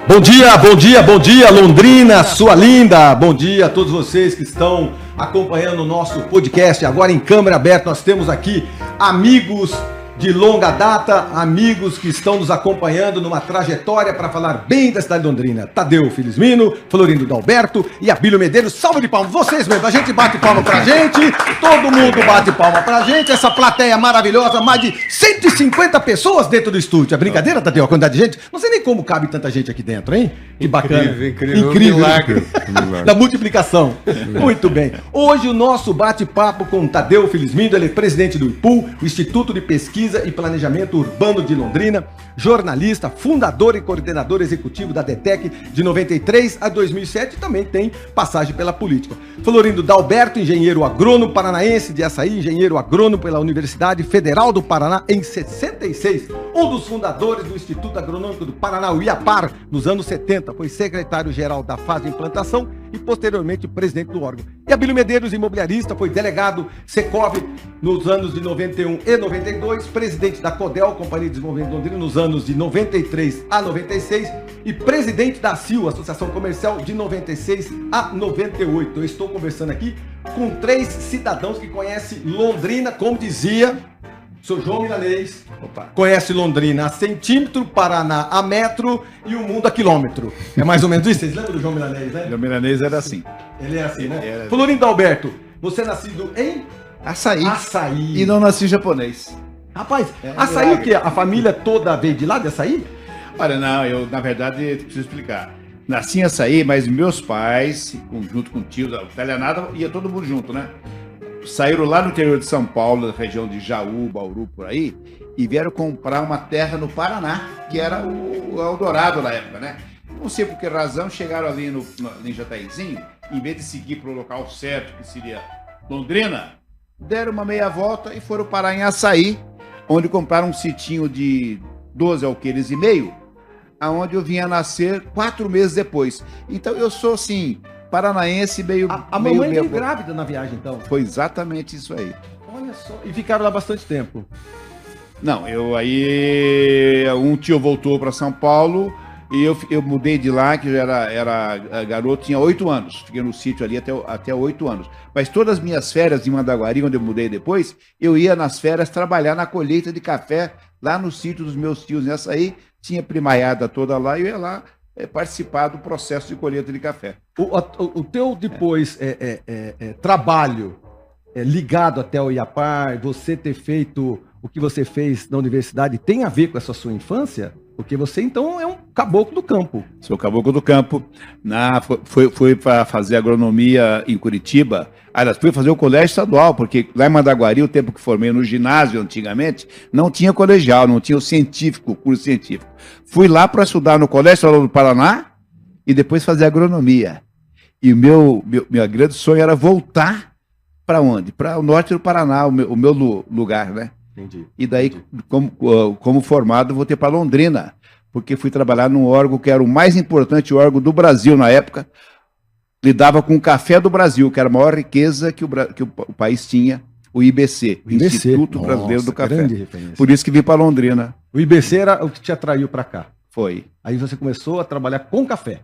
Bom dia, Londrina, sua linda. Bom dia a todos vocês que estão acompanhando o nosso podcast. Agora em câmera aberta, nós temos aqui amigos de longa data, amigos que estão nos acompanhando numa trajetória para falar bem da cidade de Londrina. Tadeu Felizmino, Florindo Dalberto e Abílio Medeiros. Salve de palmas, vocês mesmo. A gente bate palma pra gente, todo mundo bate palma pra gente. Essa plateia maravilhosa, mais de 150 pessoas dentro do estúdio. É brincadeira, Tadeu, a quantidade de gente? Não sei nem como cabe tanta gente aqui dentro, hein? Que bacana. Incrível. Milagre. Da multiplicação. Muito bem. Hoje o nosso bate-papo com Tadeu Felizmino, ele é presidente do IPUL, o Instituto de Pesquisa e Planejamento Urbano de Londrina, jornalista, fundador e coordenador executivo da DETEC de 93 a 2007 e também tem passagem pela política. Florindo Dalberto, engenheiro agrônomo paranaense de Açaí, engenheiro agrônomo pela Universidade Federal do Paraná em 66, um dos fundadores do Instituto Agronômico do Paraná, o IAPAR, nos anos 70, foi secretário-geral da fase de implantação e posteriormente presidente do órgão. E Abílio Medeiros, imobiliarista, foi delegado Secov nos anos de 91 e 92, presidente da CODEL, Companhia de Desenvolvimento de Londrina, nos anos de 93 a 96 e presidente da CIL, Associação Comercial, de 96 a 98. Eu estou conversando aqui com três cidadãos que conhecem Londrina, como dizia o senhor João Milanês. Conhece Londrina a centímetro, Paraná a metro e o mundo a quilômetro. É mais ou menos isso? Vocês lembram do João Milanês, né? O Milanês era assim. Ele é assim, né? Florindo Alberto, você é nascido em Açaí. E não nasci japonês. Rapaz, Açaí o quê? A família toda veio de lá, de Açaí? Olha, não, eu, na verdade, preciso explicar. Nasci em Açaí, mas meus pais, junto com o tio, da Italianada, ia todo mundo junto, né? Saíram lá no interior de São Paulo, na região de Jaú, Bauru, por aí, e vieram comprar uma terra no Paraná, que era o Eldorado na época, né? Não sei por que razão, chegaram ali em Jataizinho, em vez de seguir para o local certo, que seria Londrina, deram uma meia volta e foram parar em Açaí, onde compraram um sitinho de 12 alqueires e meio, aonde eu vinha nascer 4 meses depois. Então eu sou assim, paranaense meio... A mamãe veio grávida na viagem, então? Foi exatamente isso aí. Olha só, e ficaram lá bastante tempo? Não, um tio voltou para São Paulo e eu mudei de lá, que já era garoto, tinha 8 anos. Fiquei no sítio ali até 8 anos. Mas todas as minhas férias em Mandaguari, onde eu mudei depois, eu ia nas férias trabalhar na colheita de café lá no sítio dos meus tios. Nessa aí tinha primaiada toda lá e eu ia lá participar do processo de colheita de café. O teu depois trabalho ligado até o IAPAR, você ter feito o que você fez na universidade, tem a ver com essa sua infância? Porque você, então, é um caboclo do campo. Sou caboclo do campo. Fui para fazer agronomia em Curitiba. Aliás, fui fazer o colégio estadual, porque lá em Mandaguari, o tempo que formei no ginásio antigamente, não tinha colegial, não tinha o curso científico. Fui lá para estudar no Colégio Estadual do Paraná e depois fazer agronomia. E meu grande sonho era voltar para onde? Para o norte do Paraná, o meu lugar, né? Entendi. E daí, como formado, voltei para Londrina, porque fui trabalhar num órgão que era o mais importante órgão do Brasil na época. Lidava com o café do Brasil, que era a maior riqueza que o país tinha, o IBC, o Instituto Brasileiro do Café. Por isso que vim para Londrina. O IBC era o que te atraiu para cá? Foi. Aí você começou a trabalhar com café?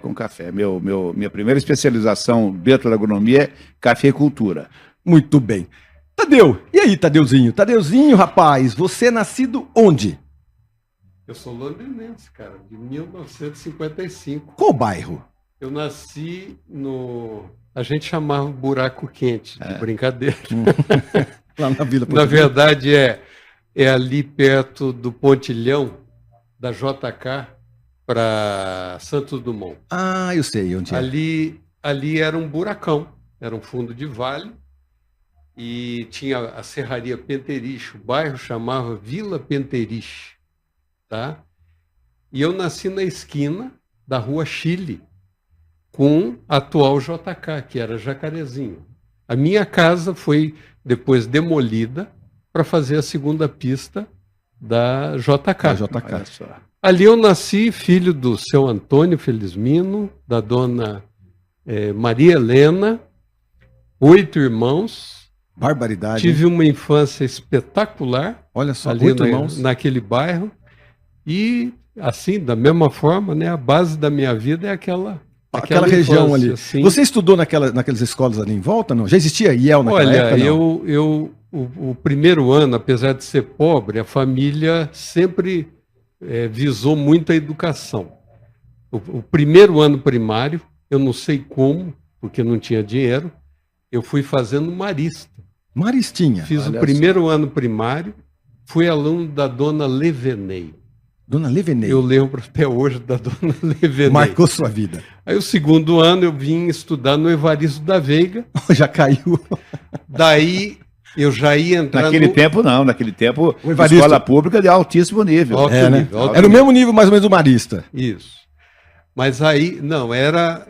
Com café. Minha primeira especialização dentro da agronomia é cafeicultura. Muito bem. Tadeu, e aí, Tadeuzinho? Tadeuzinho, rapaz, você é nascido onde? Eu sou londrinense, cara, de 1955. Qual bairro? Eu nasci a gente chamava Buraco Quente, de brincadeira. Lá na Vila Na verdade, é ali perto do pontilhão da JK para Santos Dumont. Ah, eu sei onde é. Ali era um buracão, era um fundo de vale. E tinha a Serraria Penteriche, o bairro chamava Vila Penteriche, tá? E eu nasci na esquina da Rua Chile, com a atual JK, que era Jacarezinho. A minha casa foi depois demolida para fazer a segunda pista da JK. Ali eu nasci filho do seu Antônio Felizmino, da dona Maria Helena, 8 irmãos. Barbaridade. Tive uma infância espetacular. Olha só, ali 8 irmãos. Naquele bairro. E assim, da mesma forma, né? A base da minha vida é aquela região infância, ali. assim. Você estudou naquelas escolas ali em volta, não? Já existia IEL naquela época, não? Olha, o primeiro ano, apesar de ser pobre, a família sempre visou muito a educação. O primeiro ano primário, eu não sei como, porque não tinha dinheiro, eu fui fazendo marista. Maristinha. Fiz o primeiro ano primário, fui aluno da dona Levenei. Dona Levenei. Eu lembro até hoje da dona Levenei. Marcou sua vida. Aí o segundo ano eu vim estudar no Evaristo da Veiga. Já caiu. Daí eu já ia entrar Naquele tempo, não. Naquele tempo, O Evaristo- escola pública de altíssimo nível. Alto É, né? nível, alto Era o nível. mesmo nível mais ou menos do Marista. Isso. Mas aí, não, era...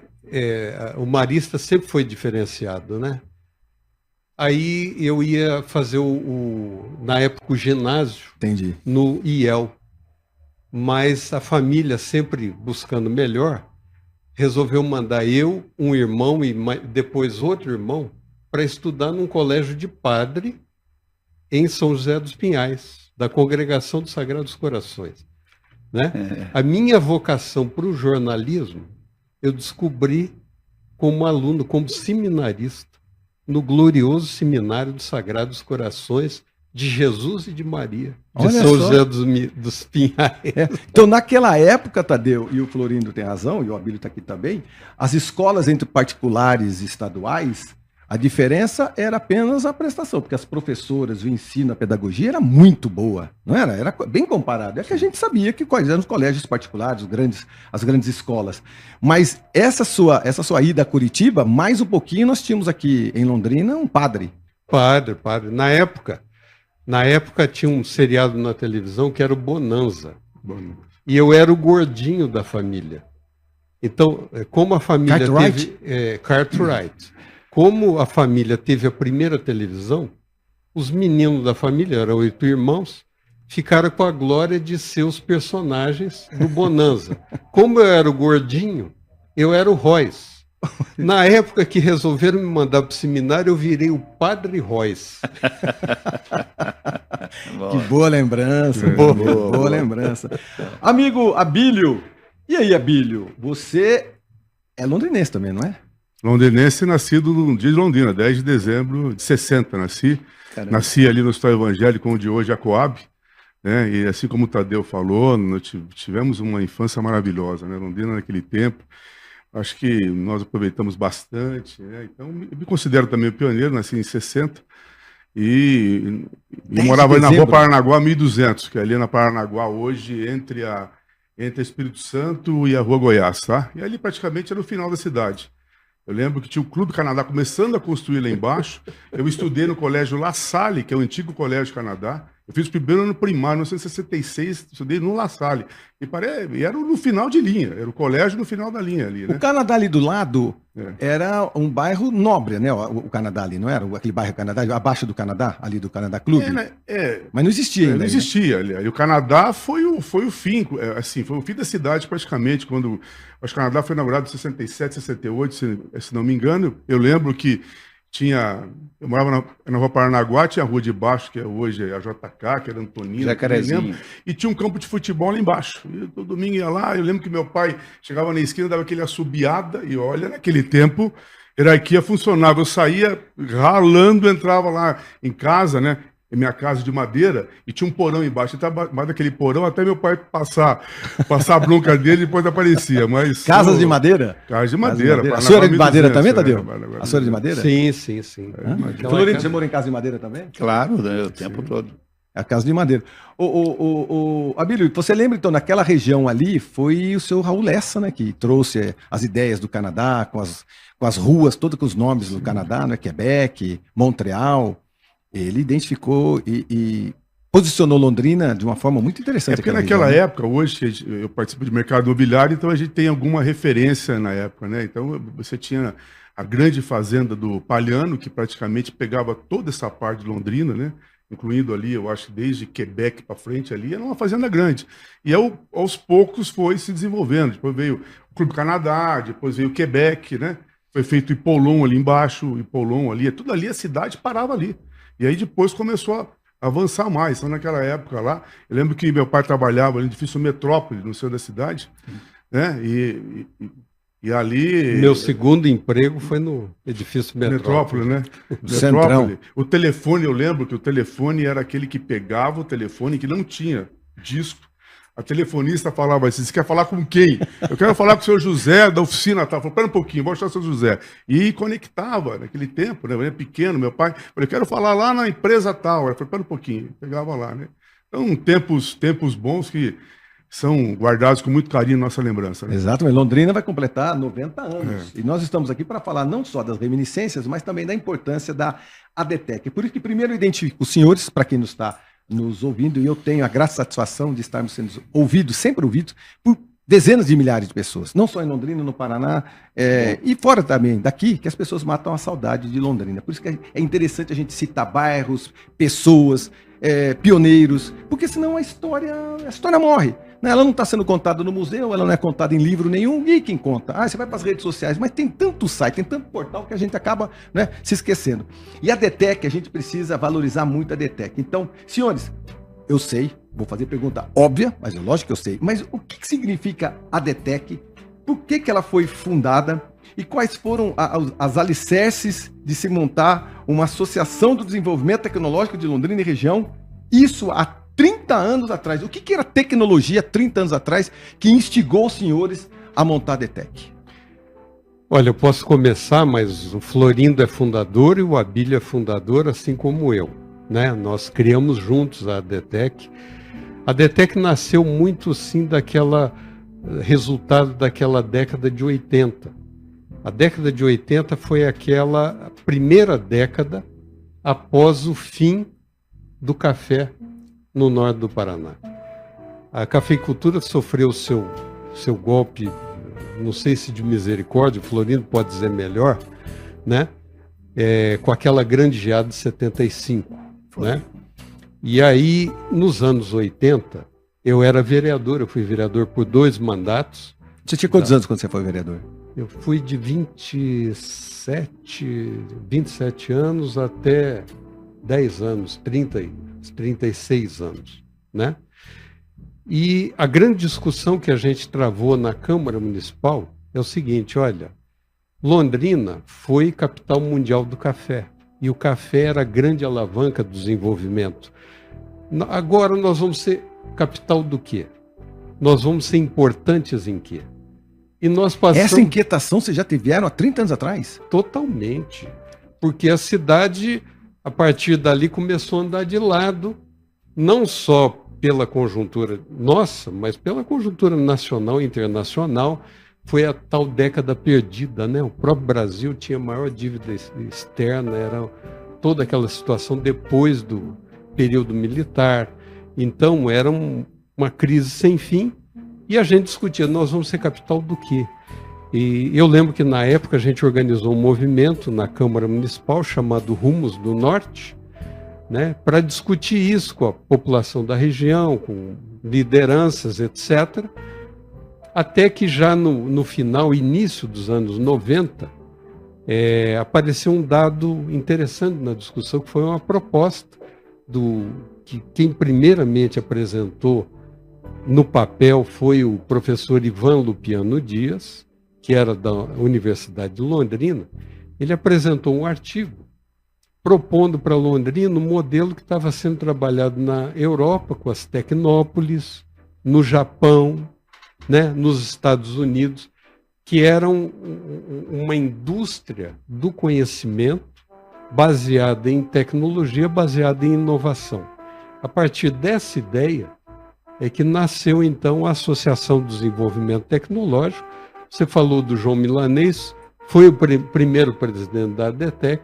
o Marista sempre foi diferenciado, né? Aí eu ia fazer na época, o ginásio Entendi. no IEL. Mas a família, sempre buscando melhor, resolveu mandar eu, um irmão e depois outro irmão para estudar num colégio de padre em São José dos Pinhais, da Congregação dos Sagrados Corações. Né? A minha vocação para o jornalismo, eu descobri como aluno, como seminarista, no glorioso Seminário dos Sagrados Corações de Jesus e de Maria, de Olha São só. José dos Pinhais. Então, naquela época, Tadeu, e o Florindo tem razão, e o Abílio está aqui também, as escolas entre particulares e estaduais, a diferença era apenas a prestação, porque as professoras, o ensino, a pedagogia era muito boa, não era? Era bem comparado. É que a gente sabia que quais eram os colégios particulares, as grandes escolas. Mas essa sua ida a Curitiba, mais um pouquinho, nós tínhamos aqui em Londrina um padre. Padre. Na época tinha um seriado na televisão que era o Bonanza. E eu era o gordinho da família. Então, como a família Cartwright? teve... Cartwright. Como a família teve a primeira televisão, os meninos da família, eram 8 irmãos, ficaram com a glória de ser os personagens do Bonanza. Como eu era o gordinho, eu era o Royce. Na época que resolveram me mandar para o seminário, eu virei o Padre Royce. Que boa lembrança. Boa lembrança. Amigo Abílio, e aí, Abílio? Você é londrinense também, não é? Londrinense, nascido no dia de Londrina, 10 de dezembro de 60, nasci. Caramba. Nasci ali no Hospital Evangélico, onde hoje é a Coab, né? E assim como o Tadeu falou, nós tivemos uma infância maravilhosa, né? Londrina naquele tempo, acho que nós aproveitamos bastante, né? Então, eu me considero também pioneiro, nasci em 60, e morava ali na Rua Paranaguá 1200, que é ali na Paranaguá hoje, entre a Espírito Santo e a Rua Goiás, tá? E ali praticamente era o final da cidade. Eu lembro que tinha o Clube Canadá começando a construir lá embaixo. Eu estudei no colégio La Salle, que é o antigo colégio Canadá. Eu fiz o primeiro ano primário, em 1966, estudei no La Salle. E era no final de linha, era o colégio no final da linha ali, né? O Canadá ali do lado era um bairro nobre, né? O Canadá ali, não era? Aquele bairro Canadá, abaixo do Canadá, ali do Canadá Clube. Mas não existia ainda. Não existia ali. E o Canadá foi o fim, assim, foi o fim da cidade praticamente, quando acho que o Canadá foi inaugurado em 67, 68, se não me engano. Eu lembro que eu morava na Rua Paranaguá, tinha a rua de baixo, que é hoje a JK, que era Antonina. Jacarezinho. E tinha um campo de futebol lá embaixo. E todo domingo ia lá, eu lembro que meu pai chegava na esquina, dava aquele assobiada, e olha, naquele tempo, hierarquia funcionava. Eu saía ralando, entrava lá em casa, né? Em minha casa de madeira, e tinha um porão embaixo. Então, mais daquele porão, até meu pai passar a bronca dele, depois aparecia. Mas, Casas de madeira? Casa de madeira. A senhora é de madeira também, Tadeu? A senhora é de madeira? Sim. Florindo, você mora em casa de madeira também? Claro, né, o tempo todo. É a casa de madeira. Abílio, você lembra, então, naquela região ali, foi o seu Raul Lessa, né, que trouxe as ideias do Canadá, com as ruas, todas com os nomes do Canadá, né, Quebec, Montreal. Ele identificou e posicionou Londrina de uma forma muito interessante. Porque naquela época, hoje eu participo de mercado imobiliário, então a gente tem alguma referência na época, né? Então você tinha a grande fazenda do Palhano, que praticamente pegava toda essa parte de Londrina, né? Incluindo ali, eu acho, desde Quebec para frente ali, era uma fazenda grande. E aos poucos foi se desenvolvendo. Depois veio o Clube Canadá, depois veio o Quebec, né? Foi feito Hippolon ali embaixo, Hippolon ali, tudo ali, a cidade parava ali. E aí depois começou avançar mais. Então, naquela época lá, eu lembro que meu pai trabalhava no edifício Metrópole, no centro da cidade, né? E ali... Meu segundo emprego foi no edifício Metrópole. Né? Centrão. O telefone, eu lembro que o telefone era aquele que pegava o telefone que não tinha disco. A telefonista falava assim, você quer falar com quem? Eu quero falar com o seu José, da oficina tal. Falei, pera um pouquinho, vou achar o seu José. E conectava, naquele tempo, né? Eu era pequeno, meu pai. Falei, eu quero falar lá na empresa tal. Eu falei, pera um pouquinho. Pegava lá, né? Então, tempos bons que são guardados com muito carinho na nossa lembrança. Né? Exatamente. Londrina vai completar 90 anos. E nós estamos aqui para falar não só das reminiscências, mas também da importância da ADTEC. Por isso que primeiro eu identifico os senhores, para quem está nos ouvindo, e eu tenho a grata satisfação de estarmos sendo ouvidos, sempre ouvidos, por dezenas de milhares de pessoas, não só em Londrina, no Paraná, e fora também daqui, que as pessoas matam a saudade de Londrina. Por isso que é interessante a gente citar bairros, pessoas, pioneiros, porque senão a história morre. Ela não está sendo contada no museu, ela não é contada em livro nenhum, e quem conta? Você vai para as redes sociais, mas tem tanto site, tem tanto portal que a gente acaba, né, se esquecendo. E a ADTEC, a gente precisa valorizar muito a ADTEC. Então, senhores, eu sei, vou fazer pergunta óbvia, mas é lógico que eu sei, mas o que significa a ADTEC? Por que ela foi fundada? E quais foram as alicerces de se montar uma Associação do Desenvolvimento Tecnológico de Londrina e região? Isso há 30 anos atrás. O que era tecnologia 30 anos atrás que instigou os senhores a montar a ADTEC? Olha, eu posso começar, mas o Florindo é fundador e o Abílio é fundador, assim como eu. Né? Nós criamos juntos a ADTEC. A ADTEC nasceu muito, sim, resultado daquela década de 80. A década de 80 foi aquela primeira década após o fim do café no norte do Paraná. A cafeicultura sofreu seu golpe, não sei se de misericórdia, o Florindo pode dizer melhor, né? Com aquela grande geada de 75. Né? E aí, nos anos 80, eu era vereador, eu fui vereador por 2 mandatos. Você tinha quantos anos quando você foi vereador? Eu fui de 27 anos até 10 anos, 36 anos, né? E a grande discussão que a gente travou na Câmara Municipal é o seguinte, olha, Londrina foi capital mundial do café, e o café era a grande alavanca do desenvolvimento. Agora nós vamos ser capital do quê? Nós vamos ser importantes em quê? E nós passamos... Essa inquietação vocês já tiveram há 30 anos atrás? Totalmente. Porque a cidade, a partir dali, começou a andar de lado, não só pela conjuntura nossa, mas pela conjuntura nacional e internacional. Foi a tal década perdida, né? O próprio Brasil tinha maior dívida externa, era toda aquela situação depois do período militar. Então, era uma crise sem fim. E a gente discutia, nós vamos ser capital do quê? E eu lembro que na época a gente organizou um movimento na Câmara Municipal chamado Rumos do Norte, né, para discutir isso com a população da região, com lideranças, etc. Até que já no final, início dos anos 90, apareceu um dado interessante na discussão, que foi uma proposta que quem primeiramente apresentou no papel foi o professor Ivan Lupiano Dias, que era da Universidade de Londrina. Ele apresentou um artigo propondo para Londrina um modelo que estava sendo trabalhado na Europa, com as tecnópolis, no Japão, né, nos Estados Unidos, que era uma indústria do conhecimento baseada em tecnologia, baseada em inovação. A partir dessa ideia é que nasceu, então, a Associação do Desenvolvimento Tecnológico. Você falou do João Milanês, foi o primeiro presidente da ADTEC,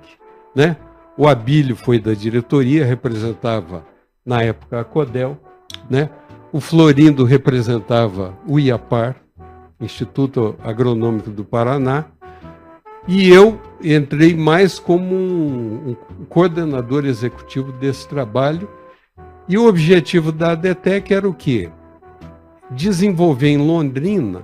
né? O Abílio foi da diretoria, representava, na época, a CODEL, né? O Florindo representava o IAPAR, Instituto Agronômico do Paraná, e eu entrei mais como um coordenador executivo desse trabalho. E o objetivo da ADTEC era o quê? Desenvolver em Londrina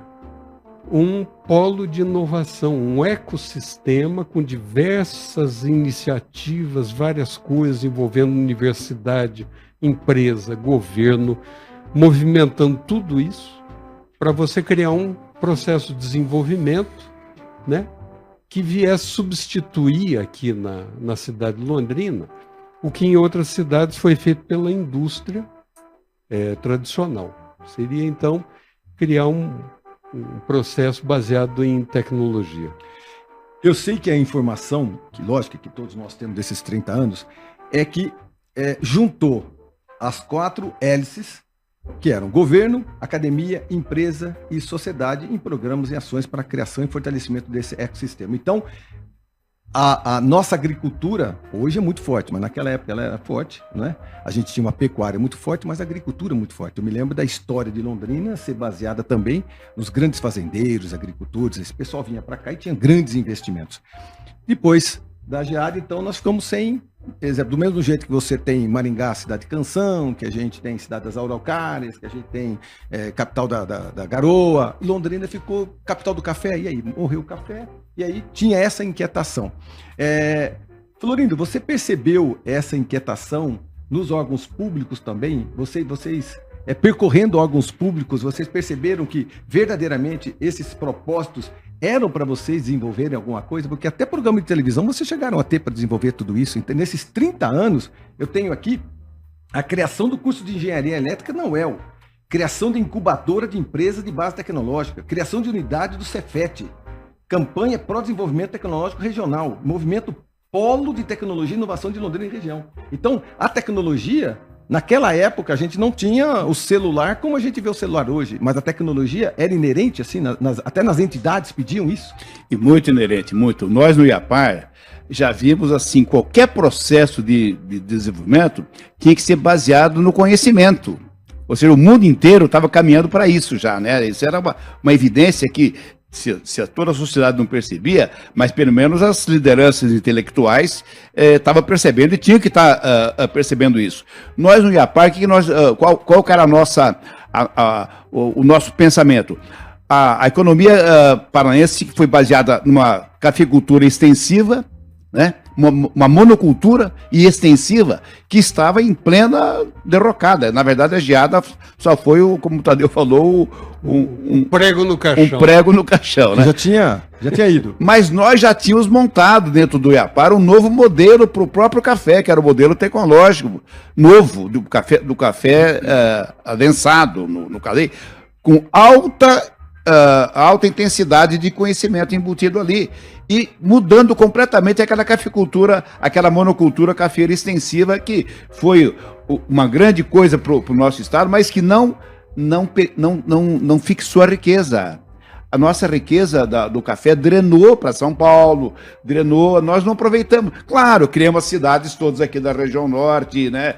um polo de inovação, um ecossistema com diversas iniciativas, várias coisas envolvendo universidade, empresa, governo, movimentando tudo isso para você criar um processo de desenvolvimento, né, que viesse substituir aqui na cidade de Londrina o que em outras cidades foi feito pela indústria tradicional. Seria, então, criar um processo baseado em tecnologia. Eu sei que a informação, que lógico que todos nós temos desses 30 anos, é que juntou as 4 hélices, que eram governo, academia, empresa e sociedade, em programas e ações para a criação e fortalecimento desse ecossistema. Então, a nossa agricultura hoje é muito forte, mas naquela época ela era forte, né? A gente tinha uma pecuária muito forte, mas a agricultura muito forte. Eu me lembro da história de Londrina ser baseada também nos grandes fazendeiros, agricultores. Esse pessoal vinha para cá e tinha grandes investimentos. Depois da geada, então, nós ficamos sem, por exemplo, do mesmo jeito que você tem Maringá, cidade de Canção, que a gente tem cidade das Araucárias, que a gente tem capital da Garoa, Londrina ficou capital do café, e aí morreu o café, e aí tinha essa inquietação. Florindo, você percebeu essa inquietação nos órgãos públicos também? Vocês percorrendo órgãos públicos, vocês perceberam que verdadeiramente esses propósitos eram para vocês desenvolverem alguma coisa? Porque até programa de televisão vocês chegaram a ter para desenvolver tudo isso. Então, nesses 30 anos, eu tenho aqui a criação do curso de Engenharia Elétrica na UEL, criação de incubadora de empresas de base tecnológica, criação de unidade do Cefet, campanha pró-desenvolvimento tecnológico regional, movimento Polo de Tecnologia e Inovação de Londrina e região. Então, a tecnologia... Naquela época, a gente não tinha o celular como a gente vê o celular hoje, mas a tecnologia era inerente, assim, até nas entidades pediam isso. E muito inerente, muito. Nós no IAPAR já vimos, assim, qualquer processo de desenvolvimento tinha que ser baseado no conhecimento. Ou seja, o mundo inteiro estava caminhando para isso já, né? Isso era uma evidência que se toda a sociedade não percebia, mas pelo menos as lideranças intelectuais estavam percebendo e tinham que estar percebendo isso. Nós no IAPAR, qual que era o nosso pensamento? A economia paranaense foi baseada numa cafeicultura extensiva, né? Uma monocultura e extensiva que estava em plena derrocada. Na verdade, a geada só foi, como o Tadeu falou, um prego no caixão. Um prego no caixão, né? Já tinha ido. Mas nós já tínhamos montado dentro do IAPAR um novo modelo para o próprio café, que era o modelo tecnológico novo do café adensado no cadeia, com alta intensidade de conhecimento embutido ali. E mudando completamente aquela cafeicultura, aquela monocultura cafeira extensiva, que foi uma grande coisa para o nosso estado, mas que não fixou a riqueza. A nossa riqueza do café drenou para São Paulo, nós não aproveitamos. Claro, criamos as cidades todas aqui da região norte, né?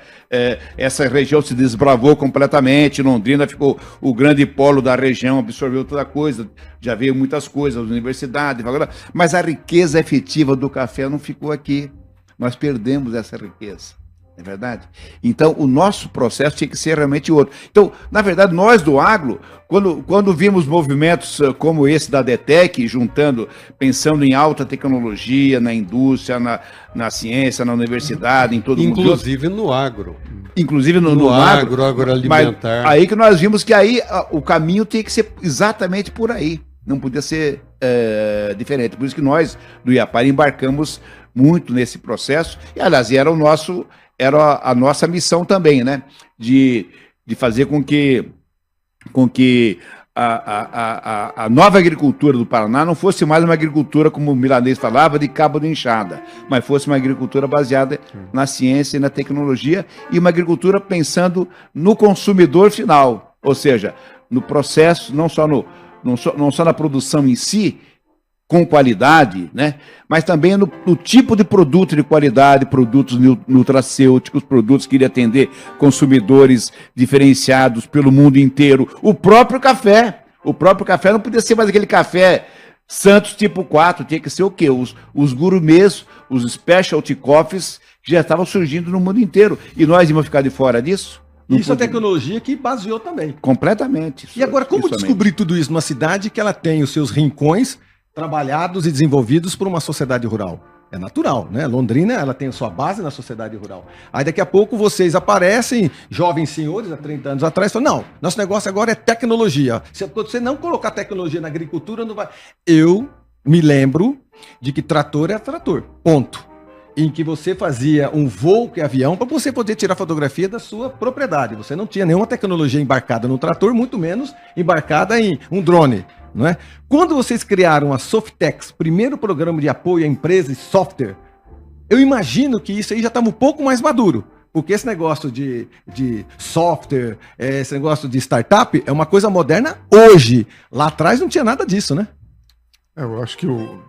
Essa região se desbravou completamente, Londrina ficou o grande polo da região, absorveu toda coisa, já veio muitas coisas, universidade, mas a riqueza efetiva do café não ficou aqui. Nós perdemos essa riqueza. É verdade? Então, o nosso processo tinha que ser realmente outro. Então, na verdade, nós do agro, quando vimos movimentos como esse da DETEC, pensando em alta tecnologia, na indústria, na ciência, na universidade, em todo mundo. Inclusive no agro. Inclusive no agroalimentar. Aí que nós vimos que aí o caminho tinha que ser exatamente por aí. Não podia ser diferente. Por isso que nós, do IAPAR, embarcamos muito nesse processo. E, aliás, era a nossa missão também, né? De fazer com que a nova agricultura do Paraná não fosse mais uma agricultura, como o Milanês falava, de cabo de enxada, mas fosse uma agricultura baseada na ciência e na tecnologia, e uma agricultura pensando no consumidor final, ou seja, no processo, não só na produção em si, com qualidade, né? Mas também no tipo de produto de qualidade, produtos nutracêuticos, produtos que iriam atender consumidores diferenciados pelo mundo inteiro. O próprio café não podia ser mais aquele café Santos tipo 4, tinha que ser o quê? Os gourmets, os specialty coffees que já estavam surgindo no mundo inteiro. E nós íamos ficar de fora disso? Isso é tecnologia que baseou também. Completamente. E agora, como descobrir tudo isso numa cidade que ela tem os seus rincões trabalhados e desenvolvidos por uma sociedade rural? É natural, né? Londrina, ela tem a sua base na sociedade rural. Aí daqui a pouco vocês aparecem, jovens senhores, há 30 anos atrás, falam, não, nosso negócio agora é tecnologia. Se você não colocar tecnologia na agricultura, não vai... Eu me lembro de que trator é trator, ponto. Em que você fazia um voo que é avião para você poder tirar fotografia da sua propriedade. Você não tinha nenhuma tecnologia embarcada no trator, muito menos embarcada em um drone. Não é? Quando vocês criaram a Softex, primeiro programa de apoio a empresas e software, eu imagino que isso aí já estava um pouco mais maduro. Porque esse negócio de software, esse negócio de startup é uma coisa moderna hoje. Lá atrás não tinha nada disso, né? Eu acho que o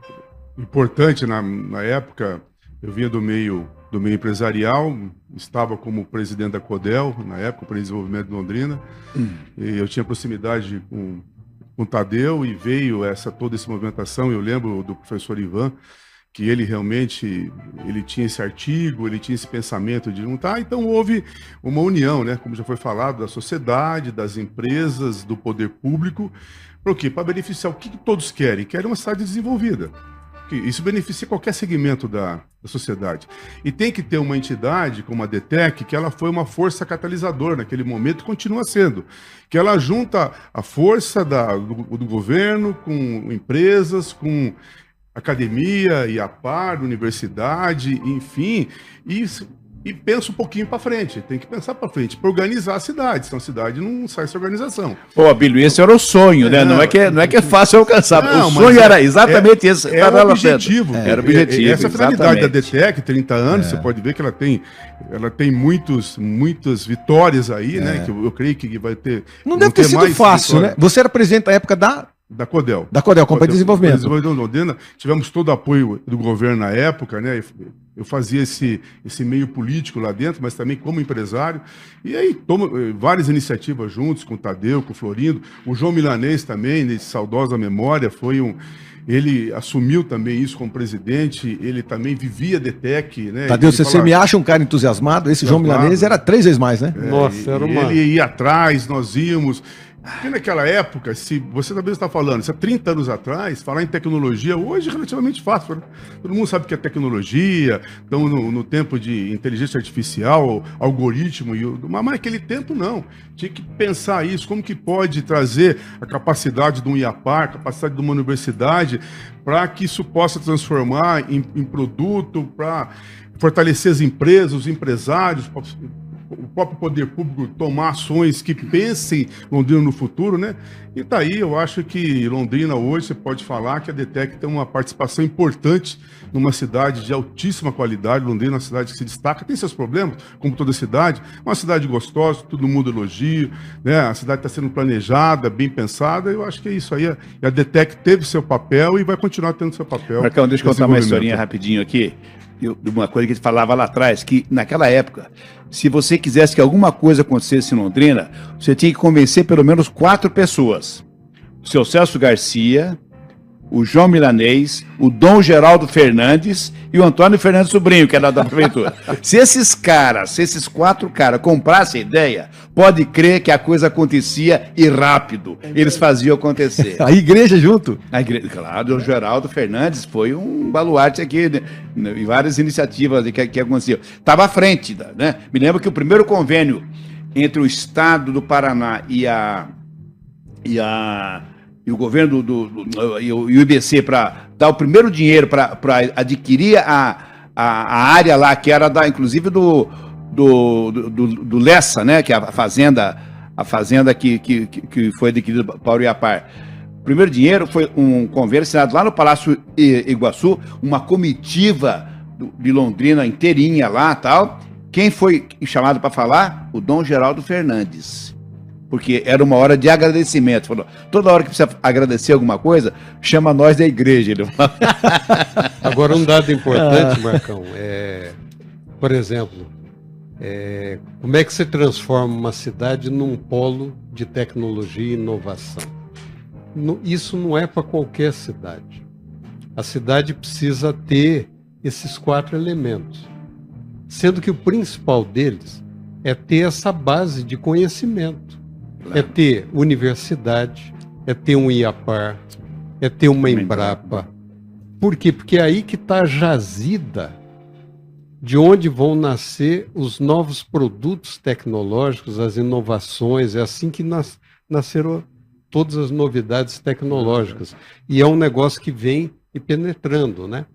importante na época, eu vinha do meio empresarial, estava como presidente da CODEL, na época, para o desenvolvimento de Londrina, e eu tinha proximidade com o Tadeu e veio toda essa movimentação. Eu lembro do professor Ivan, que ele realmente tinha esse artigo, ele tinha esse pensamento de juntar, então houve uma união, né, como já foi falado, da sociedade, das empresas, do poder público, para o quê? Para beneficiar o que todos querem? Querem uma cidade desenvolvida. Isso beneficia qualquer segmento da sociedade. E tem que ter uma entidade como a DTEC, que ela foi uma força catalisadora naquele momento e continua sendo. Que ela junta a força do governo com empresas, com academia, IAPAR, universidade, enfim, e pensa um pouquinho para frente. Tem que pensar para frente, para organizar a cidade. Senão a cidade não sai essa organização. Pô, Abílio, esse era o sonho, né? Não é que é fácil alcançar. Não, o sonho era exatamente esse. Era o objetivo. Era o objetivo. Essa é a finalidade da DTEC, 30 anos, você pode ver que ela tem muitas vitórias aí, né? Que eu creio que vai ter. Não deve ter sido fácil, né? Você era presidente da época da CODEL. Da CODEL, Companhia de Desenvolvimento. Londrina, tivemos todo o apoio do governo na época, né? Eu fazia esse meio político lá dentro, mas também como empresário. E aí, várias iniciativas juntos com o Tadeu, com o Florindo. O João Milanês também, de saudosa memória, ele assumiu também isso como presidente, ele também vivia DTEC, né? Tadeu, você me acha um cara entusiasmado? Esse João Milanês era 3 vezes mais, né? Nossa, era uma... Ele ia atrás, nós íamos... Porque naquela época, se você talvez está falando, se há 30 anos atrás, falar em tecnologia, hoje é relativamente fácil, né? Todo mundo sabe que é tecnologia, estamos no tempo de inteligência artificial, algoritmo, mas naquele tempo não. Tinha que pensar isso, como que pode trazer a capacidade de um IAPAR, a capacidade de uma universidade, para que isso possa transformar em produto, para fortalecer as empresas, os empresários, o próprio poder público tomar ações que pensem Londrina no futuro, né? E tá aí, eu acho que Londrina hoje, você pode falar que a DTEC tem uma participação importante numa cidade de altíssima qualidade. Londrina é uma cidade que se destaca, tem seus problemas, como toda cidade, uma cidade gostosa, todo mundo elogia, né? A cidade está sendo planejada, bem pensada, eu acho que é isso aí. A DTEC teve seu papel e vai continuar tendo seu papel. Marcão, deixa eu contar uma historinha rapidinho aqui. De uma coisa que a gente falava lá atrás, que naquela época, se você quisesse que alguma coisa acontecesse em Londrina, você tinha que convencer pelo menos 4 pessoas. O seu Celso Garcia, o João Milanês, o Dom Geraldo Fernandes e o Antônio Fernandes Sobrinho, que era da prefeitura. Se esses 4 caras comprassem a ideia, pode crer que a coisa acontecia e rápido. Eles faziam acontecer. A igreja junto? A igreja, claro, o Geraldo Fernandes foi um baluarte aqui, né, em várias iniciativas que aconteciam. Estava à frente, né? Me lembro que o primeiro convênio entre o Estado do Paraná e o governo e o IBC para dar o primeiro dinheiro para adquirir a área lá, que era inclusive do Lessa, né, que é a fazenda que foi adquirida para o IAPAR. O primeiro dinheiro foi um convênio assinado lá no Palácio Iguaçu, uma comitiva de Londrina inteirinha lá, tal. Quem foi chamado para falar? O Dom Geraldo Fernandes. Porque era uma hora de agradecimento. Falou, toda hora que precisa agradecer alguma coisa, chama nós da igreja. Ele falou. Agora, um dado importante, Marcão, por exemplo, como é que você transforma uma cidade num polo de tecnologia e inovação? Isso não é para qualquer cidade. A cidade precisa ter esses 4 elementos. Sendo que o principal deles é ter essa base de conhecimento, é ter universidade, é ter um IAPAR, é ter uma Embrapa. Por quê? Porque é aí que está jazida de onde vão nascer os novos produtos tecnológicos, as inovações. É assim que nasceram todas as novidades tecnológicas. E é um negócio que vem e penetrando, né?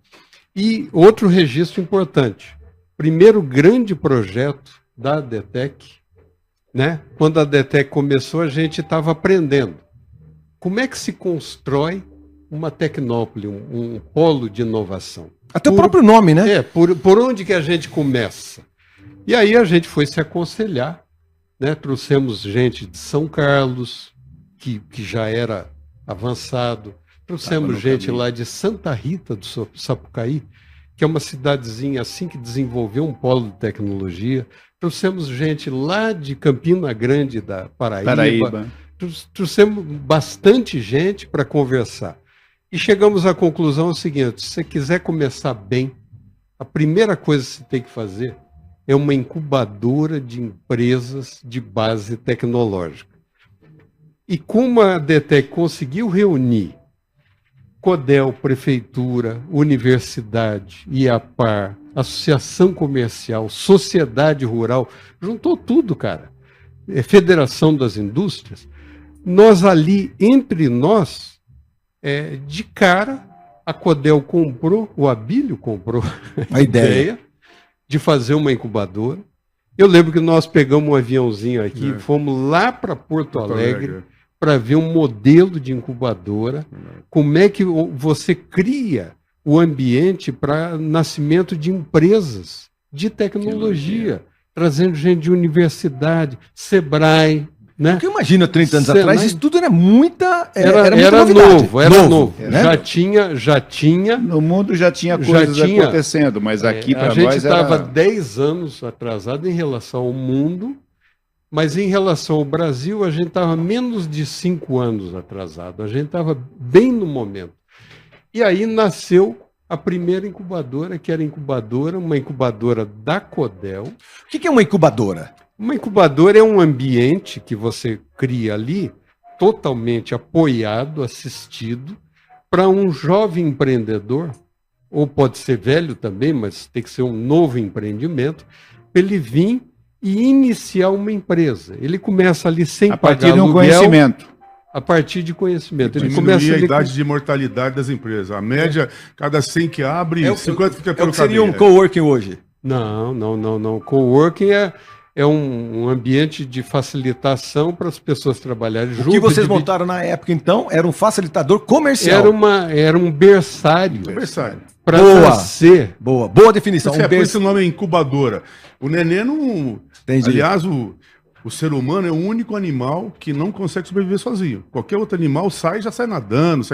E outro registro importante. Primeiro grande projeto da ADTEC, né? Quando a ADTEC começou, a gente estava aprendendo. Como é que se constrói uma tecnópole, um polo de inovação? Até o próprio nome, né? Por onde que a gente começa? E aí a gente foi se aconselhar, né? Trouxemos gente de São Carlos, que já era avançado. Trouxemos gente lá de Santa Rita do Sapucaí, que é uma cidadezinha assim que desenvolveu um polo de tecnologia. Trouxemos gente lá de Campina Grande, da Paraíba. Trouxemos bastante gente para conversar. E chegamos à conclusão seguinte: se você quiser começar bem, a primeira coisa que você tem que fazer é uma incubadora de empresas de base tecnológica. E como a ADTEC conseguiu reunir CODEL, Prefeitura, Universidade, IAPAR, Associação Comercial, Sociedade Rural, juntou tudo, cara. Federação das Indústrias. Nós ali, entre nós, de cara, a CODEL comprou, o Abílio comprou a ideia de fazer uma incubadora. Eu lembro que nós pegamos um aviãozinho aqui, fomos lá para Porto Alegre para ver um modelo de incubadora, como é que você cria o ambiente para nascimento de empresas de tecnologia, trazendo gente de universidade, Sebrae, né? Porque imagina, 30 anos atrás, isso tudo era muita... Era novo. Né? Já tinha... No mundo já tinha coisas acontecendo, mas aqui para nós a gente estava 10 anos atrasado em relação ao mundo, mas em relação ao Brasil, a gente estava menos de 5 anos atrasado. A gente estava bem no momento. E aí nasceu a primeira incubadora, que era uma incubadora da CODEL. O que é uma incubadora? Uma incubadora é um ambiente que você cria ali, totalmente apoiado, assistido, para um jovem empreendedor, ou pode ser velho também, mas tem que ser um novo empreendimento, para ele vir e iniciar uma empresa. Ele começa ali sem pagar aluguel. A partir de um conhecimento. A partir de conhecimento. Ele começa a idade de mortalidade das empresas. A média, cada 100 que abre, 50 fica pelo caminho. Seria um coworking hoje? Não. Coworking é um ambiente de facilitação para as pessoas trabalharem juntas. O que vocês montaram na época, então, era um facilitador comercial. Era um berçário. Para nascer. Boa definição. Por isso o nome é incubadora. O neném não... Entendi. Aliás, o ser humano é o único animal que não consegue sobreviver sozinho. Qualquer outro animal já sai nadando.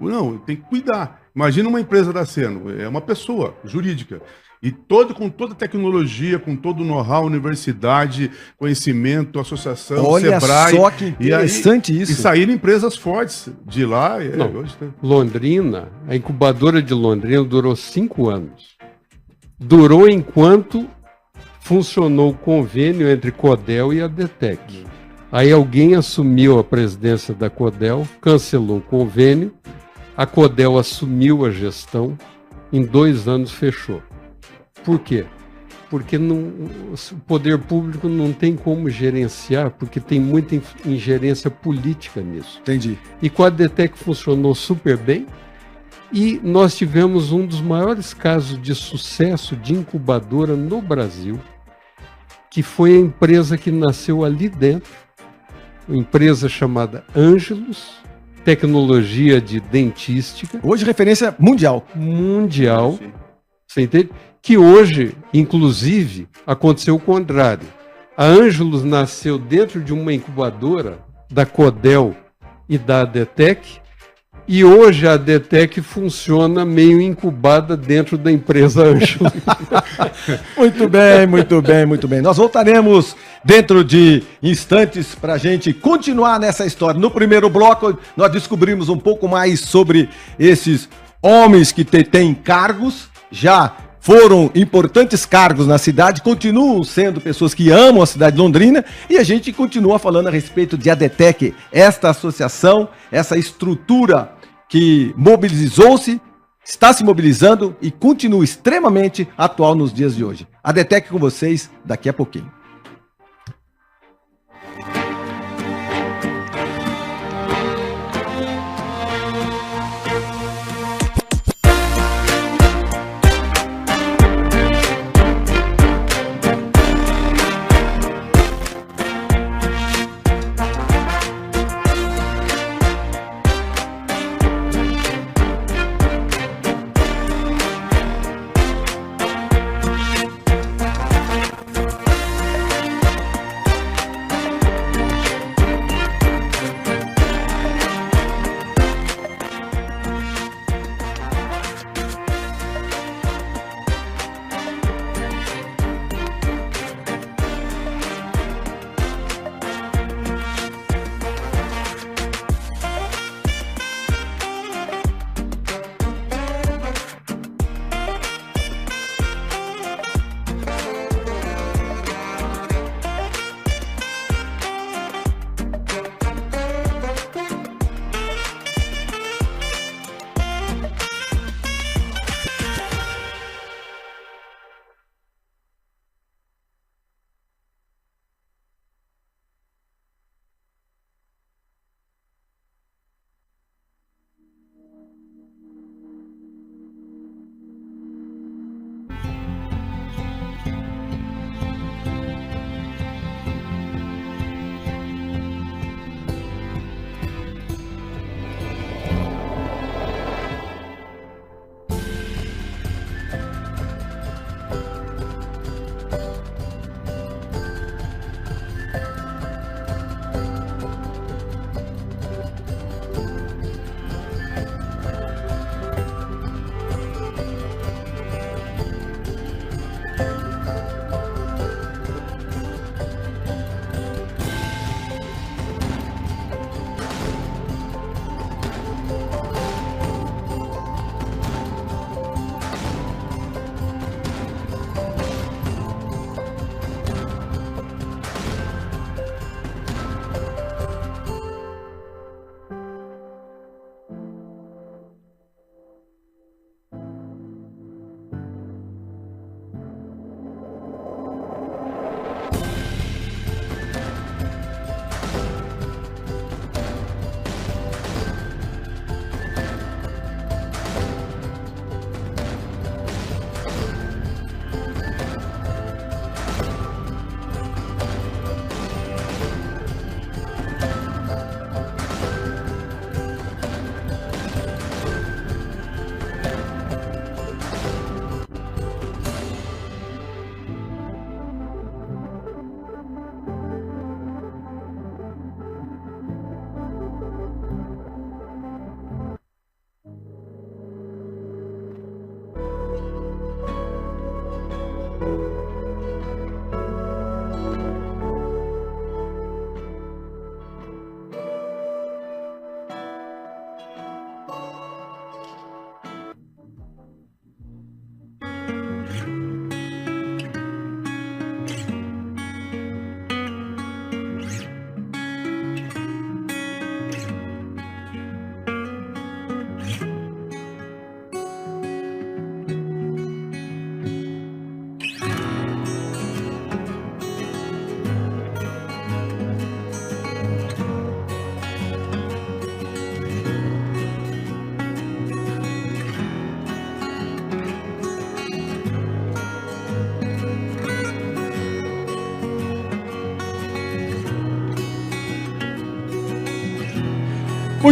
Não, tem que cuidar. Imagina uma empresa nascendo. É uma pessoa jurídica. E com toda a tecnologia, com todo o know-how, universidade, conhecimento, associação, Olha Sebrae. Só que interessante isso. E saíram empresas fortes de lá. Londrina, a incubadora de Londrina durou 5 anos. Durou enquanto funcionou o convênio entre CODEL e a ADTEC. Aí alguém assumiu a presidência da CODEL, cancelou o convênio, a CODEL assumiu a gestão, em 2 anos fechou. Por quê? Porque o poder público não tem como gerenciar, porque tem muita ingerência política nisso. Entendi. E com a ADTEC funcionou super bem, e nós tivemos um dos maiores casos de sucesso de incubadora no Brasil, que foi a empresa que nasceu ali dentro, uma empresa chamada Ângelos, tecnologia de dentística. Hoje referência mundial. Mundial, você entende? Que hoje, inclusive, aconteceu o contrário. A Ângelos nasceu dentro de uma incubadora da CODEL e da ADTEC, e hoje a ADTEC funciona meio incubada dentro da empresa Ângelos. Muito bem. Nós voltaremos dentro de instantes para a gente continuar nessa história. No primeiro bloco, nós descobrimos um pouco mais sobre esses homens que têm cargos, já foram importantes cargos na cidade, continuam sendo pessoas que amam a cidade de Londrina, e a gente continua falando a respeito de ADTEC, esta associação, essa estrutura que mobilizou-se, está se mobilizando e continua extremamente atual nos dias de hoje. ADTEC com vocês daqui a pouquinho.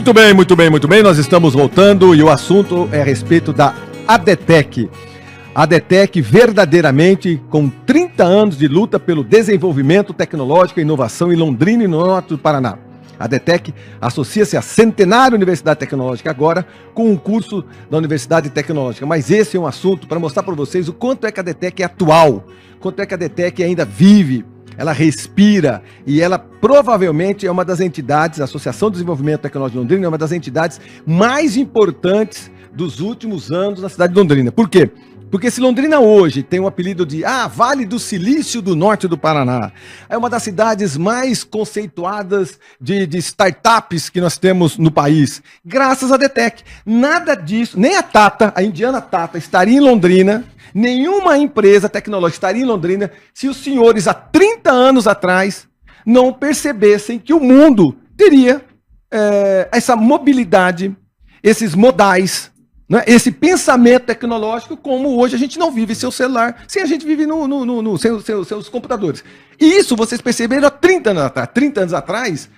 Muito bem, muito bem, muito bem. Nós estamos voltando e o assunto é a respeito da ADTEC. A ADTEC verdadeiramente com 30 anos de luta pelo desenvolvimento tecnológico e inovação em Londrina e no norte do Paraná. A ADTEC associa-se à Centenária Universidade Tecnológica agora com um curso da Universidade Tecnológica. Mas esse é um assunto para mostrar para vocês o quanto é que a ADTEC é atual, quanto é que a ADTEC ainda vive, ela respira e ela provavelmente é uma das entidades, a Associação de Desenvolvimento Tecnológico de Londrina é uma das entidades mais importantes dos últimos anos na cidade de Londrina. Por quê? Porque se Londrina hoje tem o apelido de Vale do Silício do Norte do Paraná, é uma das cidades mais conceituadas de startups que nós temos no país, graças à DTEC. Nada disso, nem a Tata, a indiana Tata, estaria em Londrina, nenhuma empresa tecnológica estaria em Londrina se os senhores há 30 anos atrás não percebessem que o mundo teria essa mobilidade, esses modais, né? Esse pensamento tecnológico, como hoje a gente não vive seu celular, sem a gente vive seus computadores. E isso vocês perceberam há 30 anos atrás. 30 anos atrás,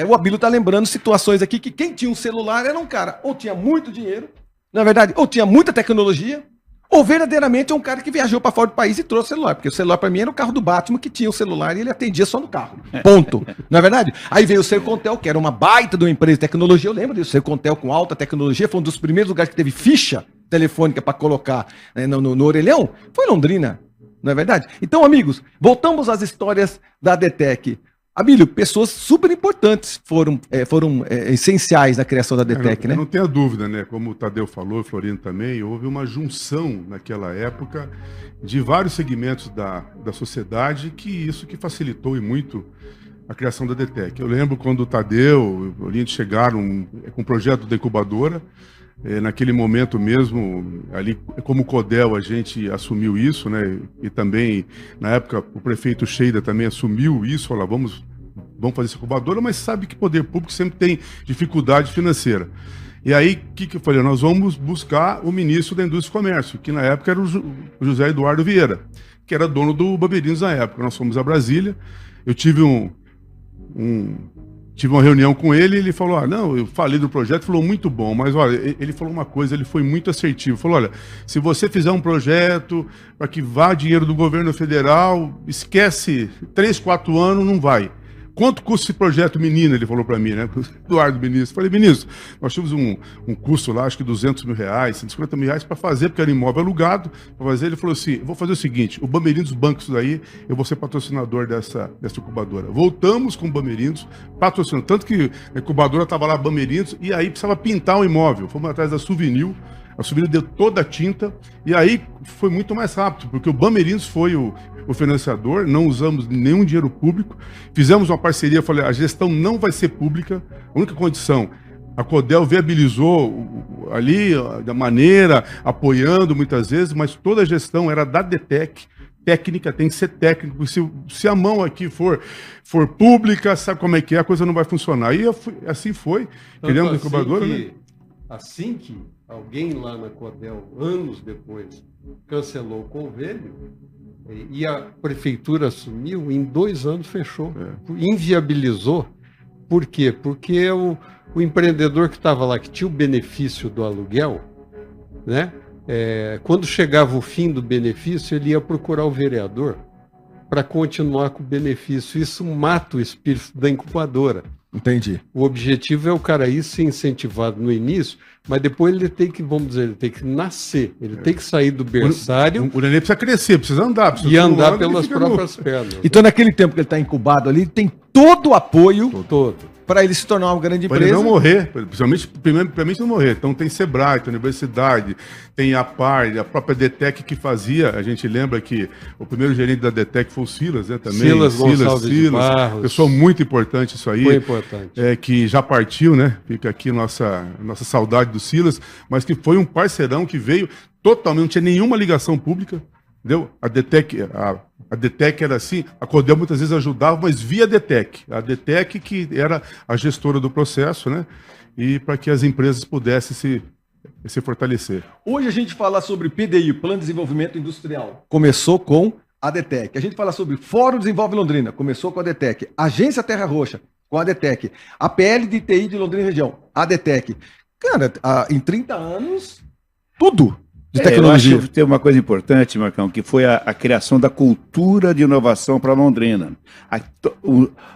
o Abílio está lembrando situações aqui que quem tinha um celular era um cara ou tinha muito dinheiro, na verdade, ou tinha muita tecnologia, ou verdadeiramente é um cara que viajou para fora do país e trouxe o celular. Porque o celular para mim era o carro do Batman que tinha o celular e ele atendia só no carro. Ponto. Não é verdade? Aí veio o Sercontel, que era uma baita de uma empresa de tecnologia. Eu lembro disso, Sercontel com alta tecnologia. Foi um dos primeiros lugares que teve ficha telefônica para colocar no orelhão. Foi Londrina. Não é verdade? Então, amigos, voltamos às histórias da DTEC. Abílio, pessoas super importantes foram essenciais na criação da DTEC, né? Não tenha dúvida, né? Como o Tadeu falou, o Florino também, houve uma junção naquela época de vários segmentos da sociedade que facilitou e muito a criação da DTEC. Eu lembro quando o Tadeu e o Florino chegaram com o projeto da incubadora, naquele momento mesmo, ali como CODEL a gente assumiu isso, né? E também, na época, o prefeito Sheida também assumiu isso, falou, vamos fazer essa incubadora, mas sabe que o poder público sempre tem dificuldade financeira. E aí, o que eu falei? Nós vamos buscar o ministro da Indústria e Comércio, que na época era o José Eduardo Vieira, que era dono do Bamerindos na época. Nós fomos a Brasília, eu tive uma reunião com ele e ele falou, não, eu falei do projeto, falou muito bom, mas olha, ele falou uma coisa, ele foi muito assertivo, falou, olha, se você fizer um projeto para que vá dinheiro do governo federal, esquece, 3, 4 anos não vai. Quanto custa esse projeto, menino? Ele falou para mim, né? Eduardo, ministro. Falei, ministro, nós tínhamos um custo lá, acho que R$200 mil, R$150 mil para fazer, porque era imóvel alugado, para fazer. Ele falou assim, vou fazer o seguinte, o Bamerindos banca isso daí, eu vou ser patrocinador dessa incubadora. Voltamos com o Bamerindos, patrocinando, tanto que a incubadora estava lá, Bamerindos, e aí precisava pintar o imóvel. Fomos atrás da Souvenir, a Souvenir deu toda a tinta, e aí foi muito mais rápido, porque o Bamerindos foi o financiador, não usamos nenhum dinheiro público, fizemos uma parceria, falei, a gestão não vai ser pública, a única condição, a CODEL viabilizou ali da maneira, apoiando muitas vezes, mas toda a gestão era da DTEC, técnica tem que ser técnico, se a mão aqui for pública, sabe como é que é, a coisa não vai funcionar. E assim foi, criamos a incubadora, né? Assim que alguém lá na CODEL, anos depois, cancelou o convênio, e a prefeitura assumiu, em 2 anos fechou, inviabilizou. Por quê? Porque o empreendedor que estava lá, que tinha o benefício do aluguel, né? Quando chegava o fim do benefício, ele ia procurar o vereador para continuar com o benefício. Isso mata o espírito da incubadora. Entendi. O objetivo é o cara ir ser incentivado no início, mas depois ele tem que, vamos dizer, ele tem que nascer, ele tem que sair do berçário. O neném precisa crescer, precisa andar. E andar pelas próprias pernas. Então, naquele tempo que ele está incubado ali, ele tem todo o apoio para ele se tornar uma grande empresa. Para ele não morrer, primeiramente não morrer. Então tem Sebrae, tem universidade, tem a PAR, a própria DTEC que fazia, a gente lembra que o primeiro gerente da DTEC foi o Silas, né, também. Silas de Barros. Pessoa muito importante isso aí. Foi importante. Que já partiu, né, fica aqui nossa saudade do Silas, mas que foi um parceirão que veio totalmente, não tinha nenhuma ligação pública, entendeu? A DTEC era assim, a CODEL muitas vezes ajudava, mas via DTEC. A DTEC que era a gestora do processo, né? E para que as empresas pudessem se fortalecer. Hoje a gente fala sobre PDI, Plano de Desenvolvimento Industrial. Começou com a DTEC. A gente fala sobre Fórum Desenvolve Londrina. Começou com a DTEC. Agência Terra Roxa, com a DTEC. A PL de TI de Londrina Região, a DTEC. Cara, em 30 anos, tudo de tecnologia. Eu acho que tem uma coisa importante, Marcão, que foi a criação da cultura de inovação para Londrina.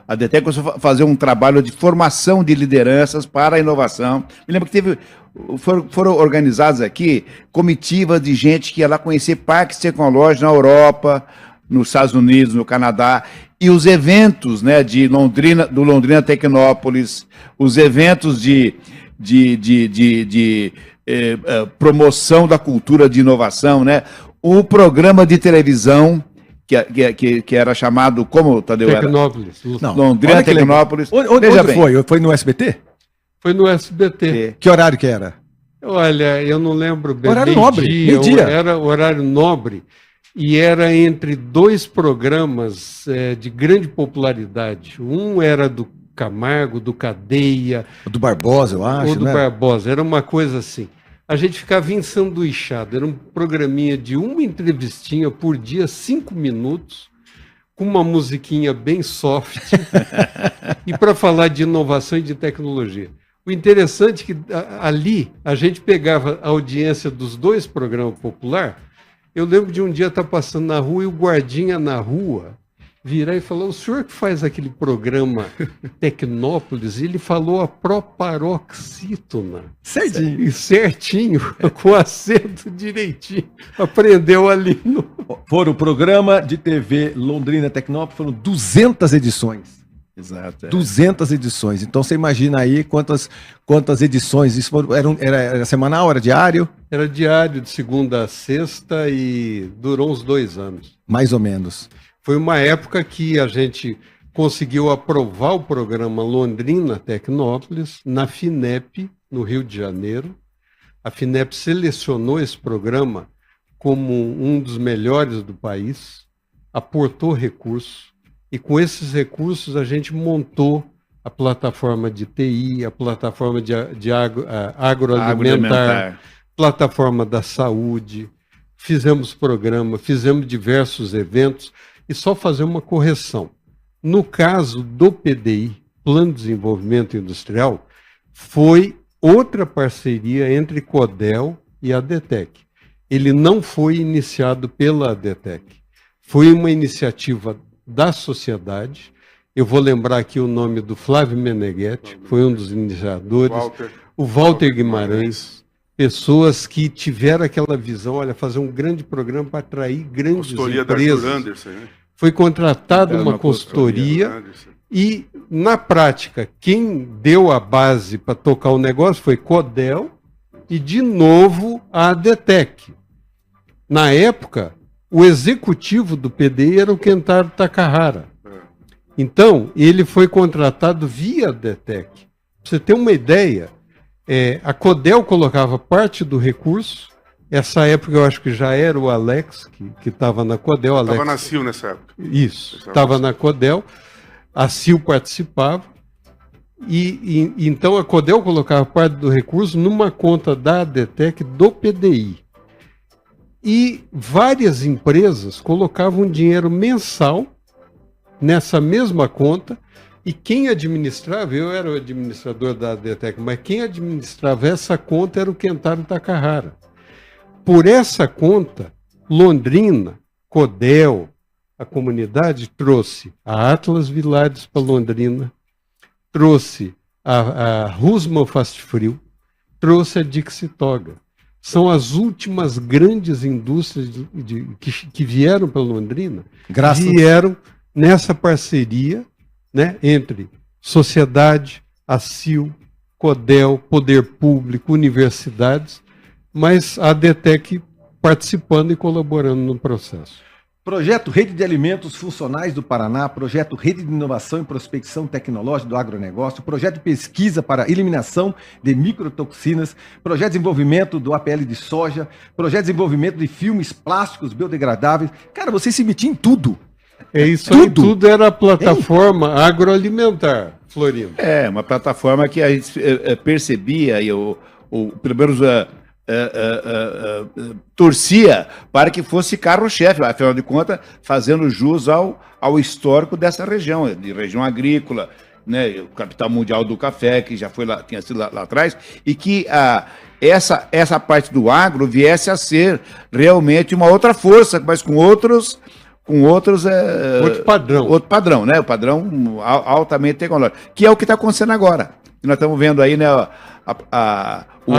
A DTEC começou a fazer um trabalho de formação de lideranças para a inovação. Me lembro que foram organizadas aqui comitivas de gente que ia lá conhecer parques tecnológicos na Europa, nos Estados Unidos, no Canadá, e os eventos, né, do Londrina Tecnópolis, os eventos promoção da cultura de inovação, né? O programa de televisão que era chamado, como, Tadeu? Tecnópolis. Não, Londrina, Tecnópolis. Onde foi? Foi no SBT? Foi no SBT. Que horário que era? Olha, eu não lembro bem. Horário nobre, meio-dia. Era horário nobre e era entre dois programas de grande popularidade. Um era do Camargo, do Cadeia. Do Barbosa, eu acho, ou do né? Barbosa, era uma coisa assim. A gente ficava ensanduichado, era um programinha de uma entrevistinha por dia, 5 minutos, com uma musiquinha bem soft, e para falar de inovação e de tecnologia. O interessante é que ali a gente pegava a audiência dos dois programas populares. Eu lembro de um dia estar passando na rua e o guardinha na rua virar e falar: o senhor que faz aquele programa Tecnópolis, ele falou a proparoxítona. Certinho. E certinho, com acento direitinho. Aprendeu ali no... Foram o programa de TV Londrina Tecnópolis, foram 200 edições. Exato. 200 edições. Então você imagina aí quantas edições. Isso era semanal, era diário? Era diário, de segunda a sexta, e durou uns 2 anos. Mais ou menos. Foi uma época que a gente conseguiu aprovar o programa Londrina Tecnópolis na FINEP, no Rio de Janeiro. A FINEP selecionou esse programa como um dos melhores do país, aportou recursos, e com esses recursos a gente montou a plataforma de TI, a plataforma de agroalimentar, plataforma da saúde, fizemos programa, fizemos diversos eventos. E só fazer uma correção. No caso do PDI, Plano de Desenvolvimento Industrial, foi outra parceria entre Codel e a ADTEC. Ele não foi iniciado pela ADTEC. Foi uma iniciativa da sociedade. Eu vou lembrar aqui o nome do Flávio Meneghetti, foi um dos iniciadores. O Walter Guimarães. Pessoas que tiveram aquela visão, olha, fazer um grande programa para atrair grandes empresas. Da Anderson, né? Foi contratada uma consultoria e, na prática, quem deu a base para tocar o negócio foi Codel e, de novo, a ADTEC. Na época, o executivo do PDI era o Kentaro Takahara. Então, ele foi contratado via ADTEC. Para você ter uma ideia, a Codel colocava parte do recurso. Essa época eu acho que já era o Alex, que estava na Codel. Estava na CIL nessa época. Isso, estava na Codel. A CIL participava. E então a Codel colocava parte do recurso numa conta da ADTEC do PDI. E várias empresas colocavam dinheiro mensal nessa mesma conta. E quem administrava, eu era o administrador da ADTEC, mas quem administrava essa conta era o Kentaro Takahara. Por essa conta, Londrina, Codel, a comunidade trouxe a Atlas Villares para Londrina, trouxe a Rusman Fast Frio, trouxe a Dixitoga. São as últimas grandes indústrias que vieram para Londrina, vieram nessa parceria, né, entre sociedade, a CIL, Codel, poder público, universidades, mas a ADTEC participando e colaborando no processo. Projeto Rede de Alimentos Funcionais do Paraná, Projeto Rede de Inovação e Prospecção Tecnológica do Agronegócio, Projeto de Pesquisa para Eliminação de Microtoxinas, Projeto de Desenvolvimento do APL de Soja, Projeto de Desenvolvimento de Filmes Plásticos Biodegradáveis. Cara, você se metia em tudo. É isso aí, tudo era a plataforma agroalimentar, Florindo. Uma plataforma que a gente percebia, pelo menos torcia para que fosse carro-chefe, afinal de contas, fazendo jus ao histórico dessa região, de região agrícola, né, o capital mundial do café, que já foi lá, tinha sido lá atrás, e que essa parte do agro viesse a ser realmente uma outra força, mas com outro padrão, né? O padrão altamente tecnológico, que é o que está acontecendo agora. Nós estamos vendo aí, né, o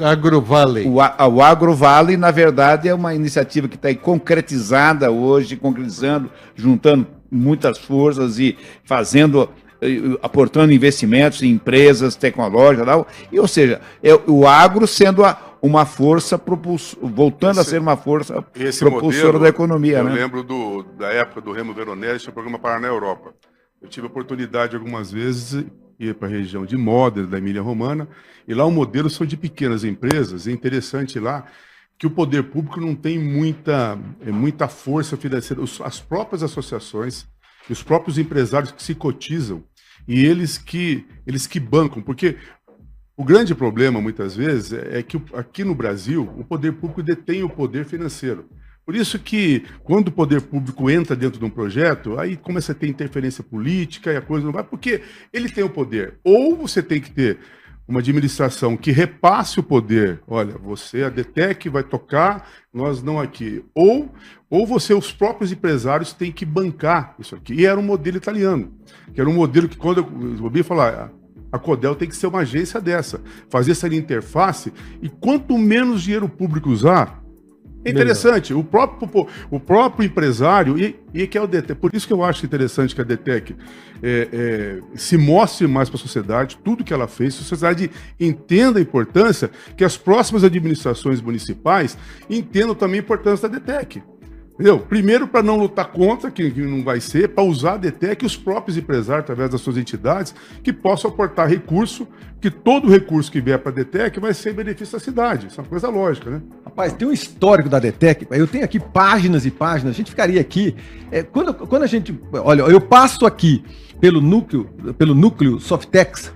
AgroValley. O AgroValley, na verdade, é uma iniciativa que está aí concretizando, juntando muitas forças e fazendo aportando investimentos em empresas tecnológicas, tal, e, ou seja, o agro sendo uma força voltando a ser uma força propulsora modelo, da economia. Eu né? lembro da época do Remo Veronese, tinha o programa Paraná Europa. Eu tive a oportunidade algumas vezes de ir para a região de Modena, da Emília-Romana, e lá o modelo são de pequenas empresas. É interessante lá que o poder público não tem muita força financeira. As próprias associações e os próprios empresários que se cotizam e eles que bancam, porque o grande problema, muitas vezes, é que aqui no Brasil o poder público detém o poder financeiro. Por isso que, quando o poder público entra dentro de um projeto, aí começa a ter interferência política e a coisa não vai, porque ele tem o poder. Ou você tem que ter uma administração que repasse o poder. Olha, você, a DTEC, vai tocar, nós não aqui. Ou os próprios empresários têm que bancar isso aqui. E era um modelo italiano, que era um modelo que, quando eu ouvi falar, a Codel tem que ser uma agência dessa, fazer essa interface, e quanto menos dinheiro público usar, é interessante, o próprio empresário, e que é o DTEC, por isso que eu acho interessante que a DTEC se mostre mais para a sociedade, tudo que ela fez, a sociedade entenda a importância, que as próximas administrações municipais entendam também a importância da DTEC. Entendeu? Primeiro, para não lutar contra, que não vai ser, para usar a DTEC e os próprios empresários, através das suas entidades, que possam aportar recurso, que todo recurso que vier para a DTEC vai ser em benefício da cidade. Isso é uma coisa lógica, né? Rapaz, tem um histórico da DTEC, eu tenho aqui páginas e páginas, a gente ficaria aqui. Quando a gente. Olha, eu passo aqui pelo núcleo Softex,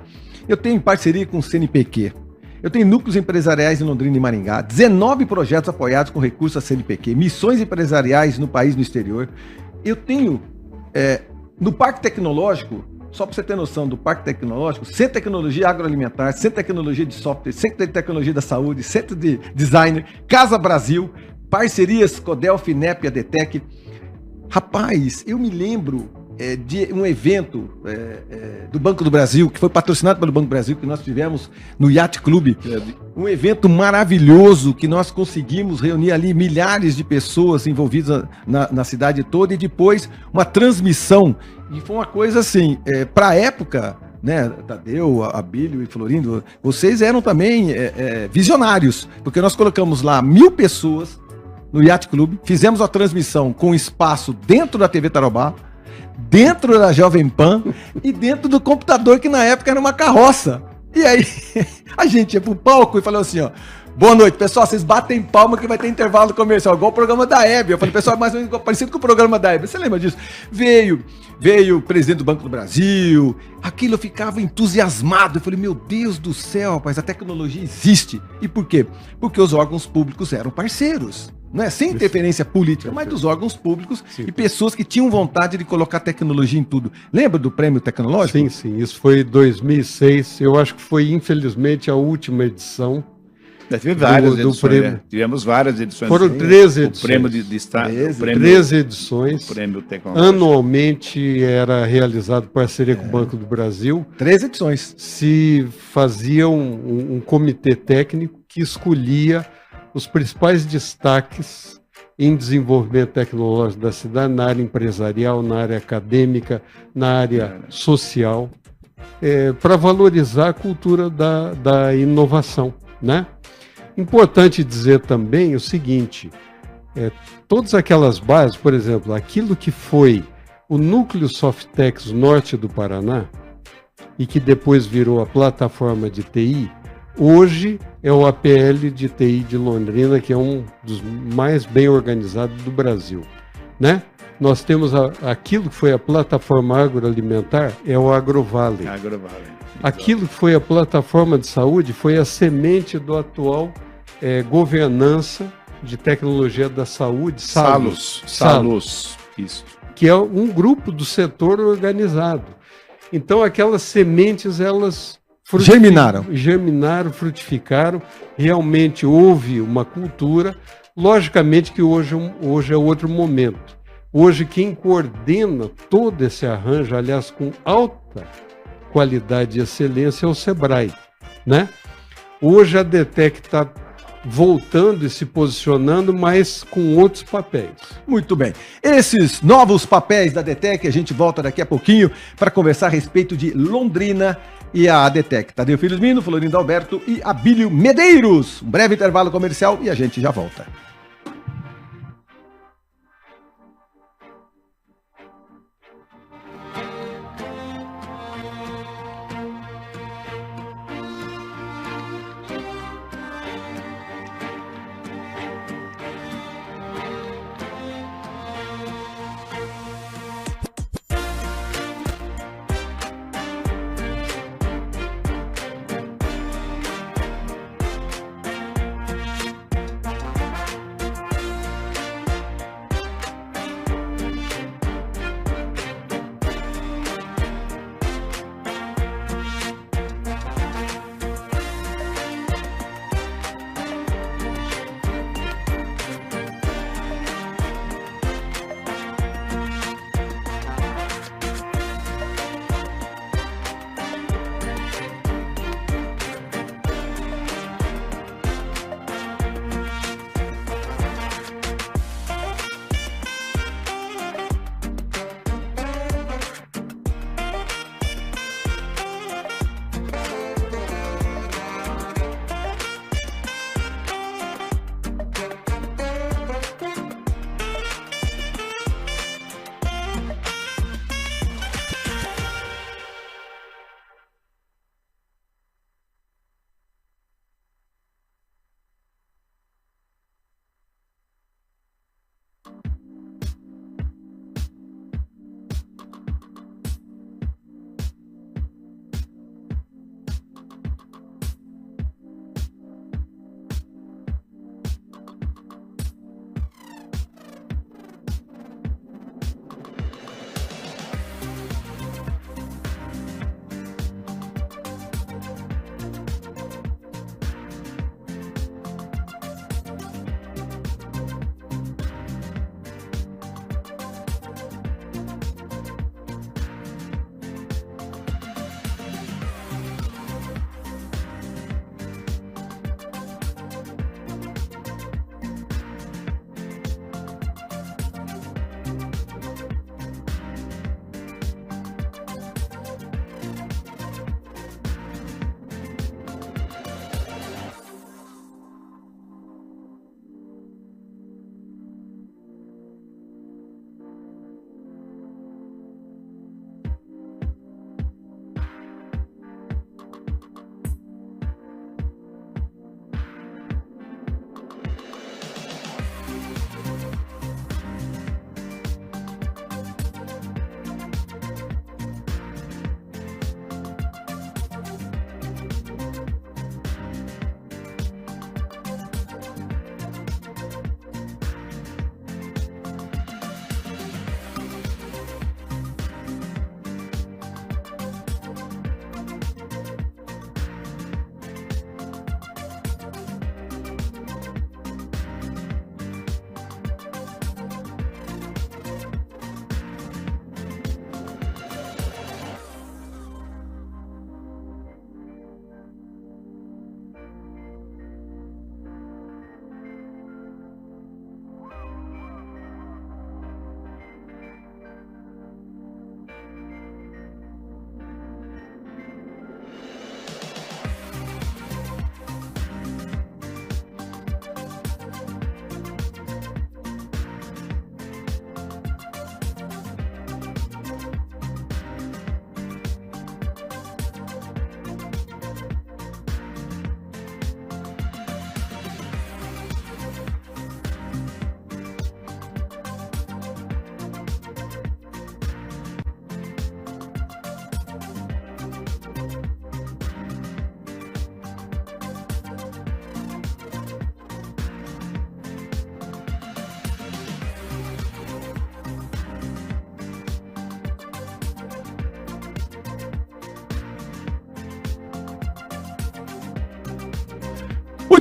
eu tenho em parceria com o CNPq. Eu tenho núcleos empresariais em Londrina e Maringá, 19 projetos apoiados com recursos da CNPq, missões empresariais no país e no exterior. Eu tenho, no Parque Tecnológico, só para você ter noção do Parque Tecnológico, Centro de Tecnologia Agroalimentar, Centro de Tecnologia de Software, Centro de Tecnologia da Saúde, Centro de Designer, Casa Brasil, parcerias Codel, Finep e a DTEC. Rapaz, eu me lembro de um evento do Banco do Brasil, que foi patrocinado pelo Banco do Brasil, que nós tivemos no Yacht Club. Um evento maravilhoso, que nós conseguimos reunir ali milhares de pessoas envolvidas na cidade toda, e depois uma transmissão. E foi uma coisa assim, para a época, né, Tadeu, Abílio e Florindo, vocês eram também visionários, porque nós colocamos lá 1000 pessoas no Yacht Club, fizemos a transmissão com espaço dentro da TV Tarobá, dentro da Jovem Pan e dentro do computador, que na época era uma carroça. E aí a gente ia pro palco e falou assim, ó: boa noite, pessoal, vocês batem palma que vai ter intervalo comercial, igual o programa da Hebe. Eu falei, pessoal, mais ou menos parecido com o programa da Hebe. Você lembra disso? Veio o presidente do Banco do Brasil, aquilo eu ficava entusiasmado. Eu falei, meu Deus do céu, rapaz, a tecnologia existe. E por quê? Porque os órgãos públicos eram parceiros. Não é sem interferência política, mas dos órgãos públicos. Sim. E pessoas que tinham vontade de colocar tecnologia em tudo. Lembra do prêmio tecnológico? Sim, sim. Isso foi em 2006. Eu acho que foi, infelizmente, a última edição. Teve várias edições, prêmio. Né? Tivemos várias edições. Foram 13 edições. O prêmio de Estado. 13 edições. O prêmio tecnológico. Anualmente era realizado parceria com o Banco do Brasil. 13 edições. Se fazia um comitê técnico que escolhia os principais destaques em desenvolvimento tecnológico da cidade, na área empresarial, na área acadêmica, na área social, para valorizar a cultura da inovação, né? Importante dizer também o seguinte, todas aquelas bases, por exemplo, aquilo que foi o núcleo Softex Norte do Paraná e que depois virou a plataforma de TI, hoje é o APL de TI de Londrina, que é um dos mais bem organizados do Brasil, né? Nós temos aquilo que foi a plataforma agroalimentar, é o AgroValley. Aquilo que foi a plataforma de saúde foi a semente do atual governança de tecnologia da saúde, Salus. Isso. Que é um grupo do setor organizado. Então, aquelas sementes, elas germinaram, frutificaram, realmente houve uma cultura. Logicamente que hoje é outro momento. Hoje quem coordena todo esse arranjo, aliás, com alta qualidade e excelência, é o Sebrae, né? Hoje a DTEC está voltando e se posicionando, mas com outros papéis. Muito bem. Esses novos papéis da ADTEC, a gente volta daqui a pouquinho para conversar a respeito de Londrina e a ADTEC. Tadeu Felizmino, Florindo Alberto e Abílio Medeiros. Um breve intervalo comercial e a gente já volta.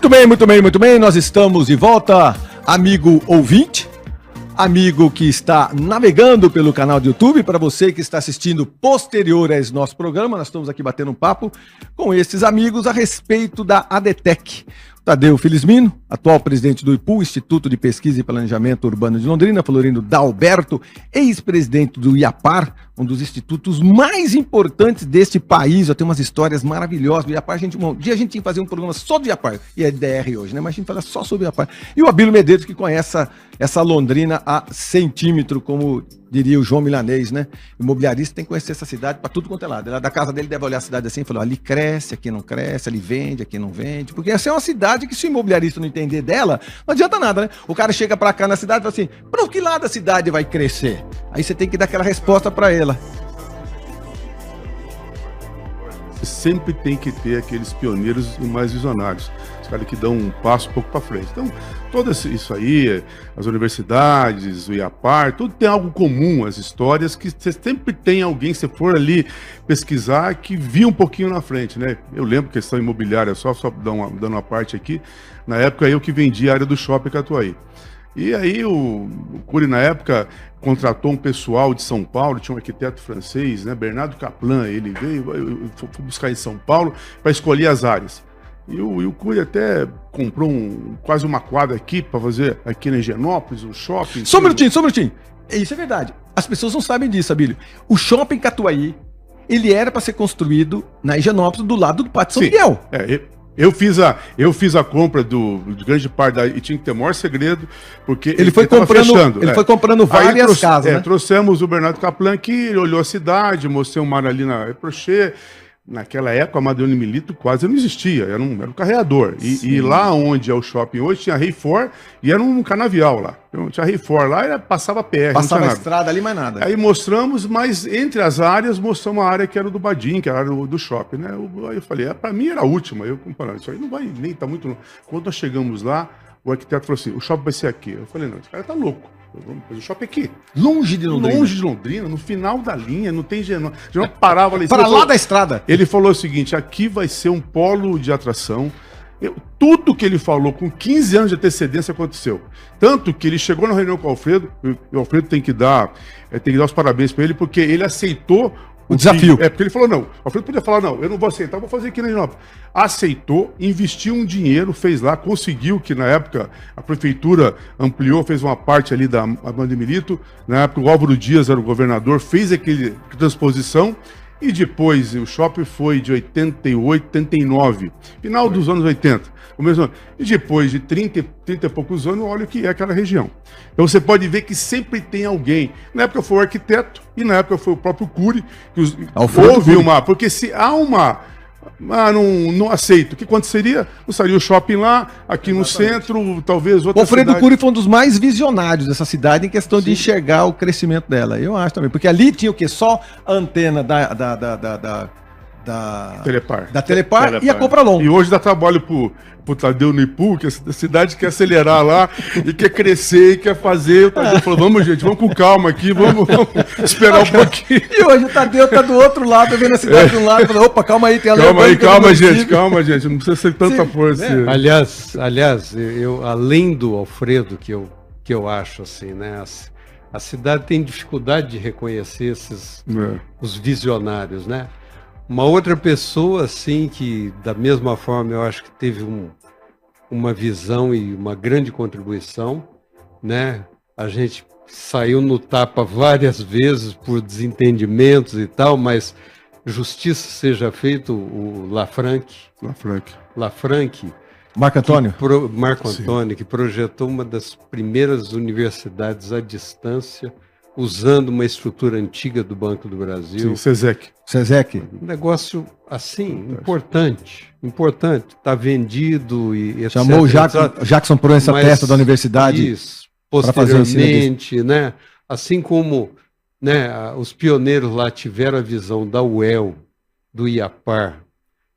Muito bem, muito bem, muito bem. Nós estamos de volta, amigo ouvinte, amigo que está navegando pelo canal do YouTube, para você que está assistindo posterior a esse nosso programa, nós estamos aqui batendo um papo com esses amigos a respeito da ADTEC. Tadeu Felizmino, atual presidente do IPU, Instituto de Pesquisa e Planejamento Urbano de Londrina, Florindo Dalberto, ex-presidente do IAPAR, um dos institutos mais importantes deste país. Eu tenho umas histórias maravilhosas do IAPAR. Um dia a gente tinha que fazer um programa só do IAPAR, e é DR hoje, né? Mas a gente fala só sobre o IAPAR. E o Abílio Medeiros, que conhece essa Londrina a centímetro, como diria o João Milanês, né? O imobiliarista tem que conhecer essa cidade para tudo quanto é lado. Lá da casa dele deve olhar a cidade assim e falar: ali cresce, aqui não cresce, ali vende, aqui não vende. Porque essa é uma cidade que, se o imobiliarista não entender dela, não adianta nada, né? O cara chega para cá na cidade e fala assim: para que lado a cidade vai crescer? Aí você tem que dar aquela resposta para ela. Sempre tem que ter aqueles pioneiros e mais visionários, os caras que dão um passo um pouco para frente. Então, todo isso aí, as universidades, o IAPAR, tudo tem algo comum, as histórias, que você sempre tem alguém, se for ali pesquisar, que viu um pouquinho na frente, né? Eu lembro questão imobiliária, só dando uma parte aqui, na época eu que vendia a área do Shopping Catuaí. E aí o Cury, na época, contratou um pessoal de São Paulo, tinha um arquiteto francês, né, Bernardo Kaplan, ele veio, eu fui buscar em São Paulo para escolher as áreas. E o Cury até comprou quase uma quadra aqui para fazer aqui na Higienópolis, um shopping. Só um minutinho. Isso é verdade. As pessoas não sabem disso, Abílio. O Shopping Catuaí, ele era para ser construído na Higienópolis, do lado do Pátio São Miguel. Eu fiz a compra de grande parte e tinha que ter o maior segredo, porque ele foi comprando várias casas, né? Trouxemos o Bernardo Kaplan aqui, ele olhou a cidade, mostrei uma área ali na Reprocher. Naquela época, a Madeleine Milito quase não existia, era um carreador. E lá onde é o shopping hoje, tinha Rei For e era um canavial lá. Então, tinha Rei For lá e passava PR. Passava a estrada ali, mais nada. Aí mostramos, mas entre as áreas, mostramos a área que era do Badim, que era do shopping, né? Aí eu falei, para mim era a última. Eu comparando, isso aí não vai nem, tá muito longe. Quando nós chegamos lá, o arquiteto falou assim, o shopping vai ser aqui. Eu falei, não, esse cara tá louco. Vamos fazer o shopping aqui. Longe de Londrina. Longe de Londrina, no final da linha, não tem Genô. Já parava ali. Para lá da estrada. Ele falou o seguinte, aqui vai ser um polo de atração. Tudo que ele falou com 15 anos de antecedência aconteceu. Tanto que ele chegou na reunião com o Alfredo, e o Alfredo tem que dar os parabéns para ele, porque ele aceitou o desafio. Porque ele falou, não. O Alfredo podia falar, não, eu não vou aceitar, vou fazer aqui na Higienópolis. Aceitou, investiu um dinheiro, fez lá, conseguiu, que na época a prefeitura ampliou, fez uma parte ali da Madeleine Milito. Na época o Álvaro Dias era o governador, fez aquele transposição. E depois o shopping foi de 88, 89, final dos anos 80. O mesmo ano. E depois de 30 e poucos anos, olha o que é aquela região. Então você pode ver que sempre tem alguém. Na época foi o arquiteto e na época foi o próprio Cury. Houve uma. Porque se há uma. Não aceito. O que aconteceria? Não estaria o shopping lá, aqui no centro, talvez outra cidade. O Alfredo Cury foi um dos mais visionários dessa cidade em questão de enxergar o crescimento dela. Eu acho também. Porque ali tinha o quê? Só a antena da Telepar e a Compralon. E hoje dá trabalho pro Tadeu no IPU, que a cidade quer acelerar lá e quer crescer e quer fazer. O Tadeu falou, vamos gente, vamos com calma aqui, vamos esperar um pouquinho. E hoje o Tadeu tá do outro lado, vendo a cidade de um lado, falando, opa, calma aí, tem a calma gente, não precisa ser tanta força. Aliás, eu, além do Alfredo, que eu acho assim, né, a cidade tem dificuldade de reconhecer os visionários, né? Uma outra pessoa, assim, que da mesma forma eu acho que teve uma visão e uma grande contribuição, né? A gente saiu no tapa várias vezes por desentendimentos e tal, mas justiça seja feita, o Lafranc. Marco Antônio. Marco Antônio, que projetou uma das primeiras universidades à distância, usando uma estrutura antiga do Banco do Brasil. Sim, SESEC. Um negócio, assim, importante. Está vendido e etc. Chamou o Jackson Proença Testa da universidade. Isso. Posteriormente, né? Assim como, né, os pioneiros lá tiveram a visão da UEL, do IAPAR,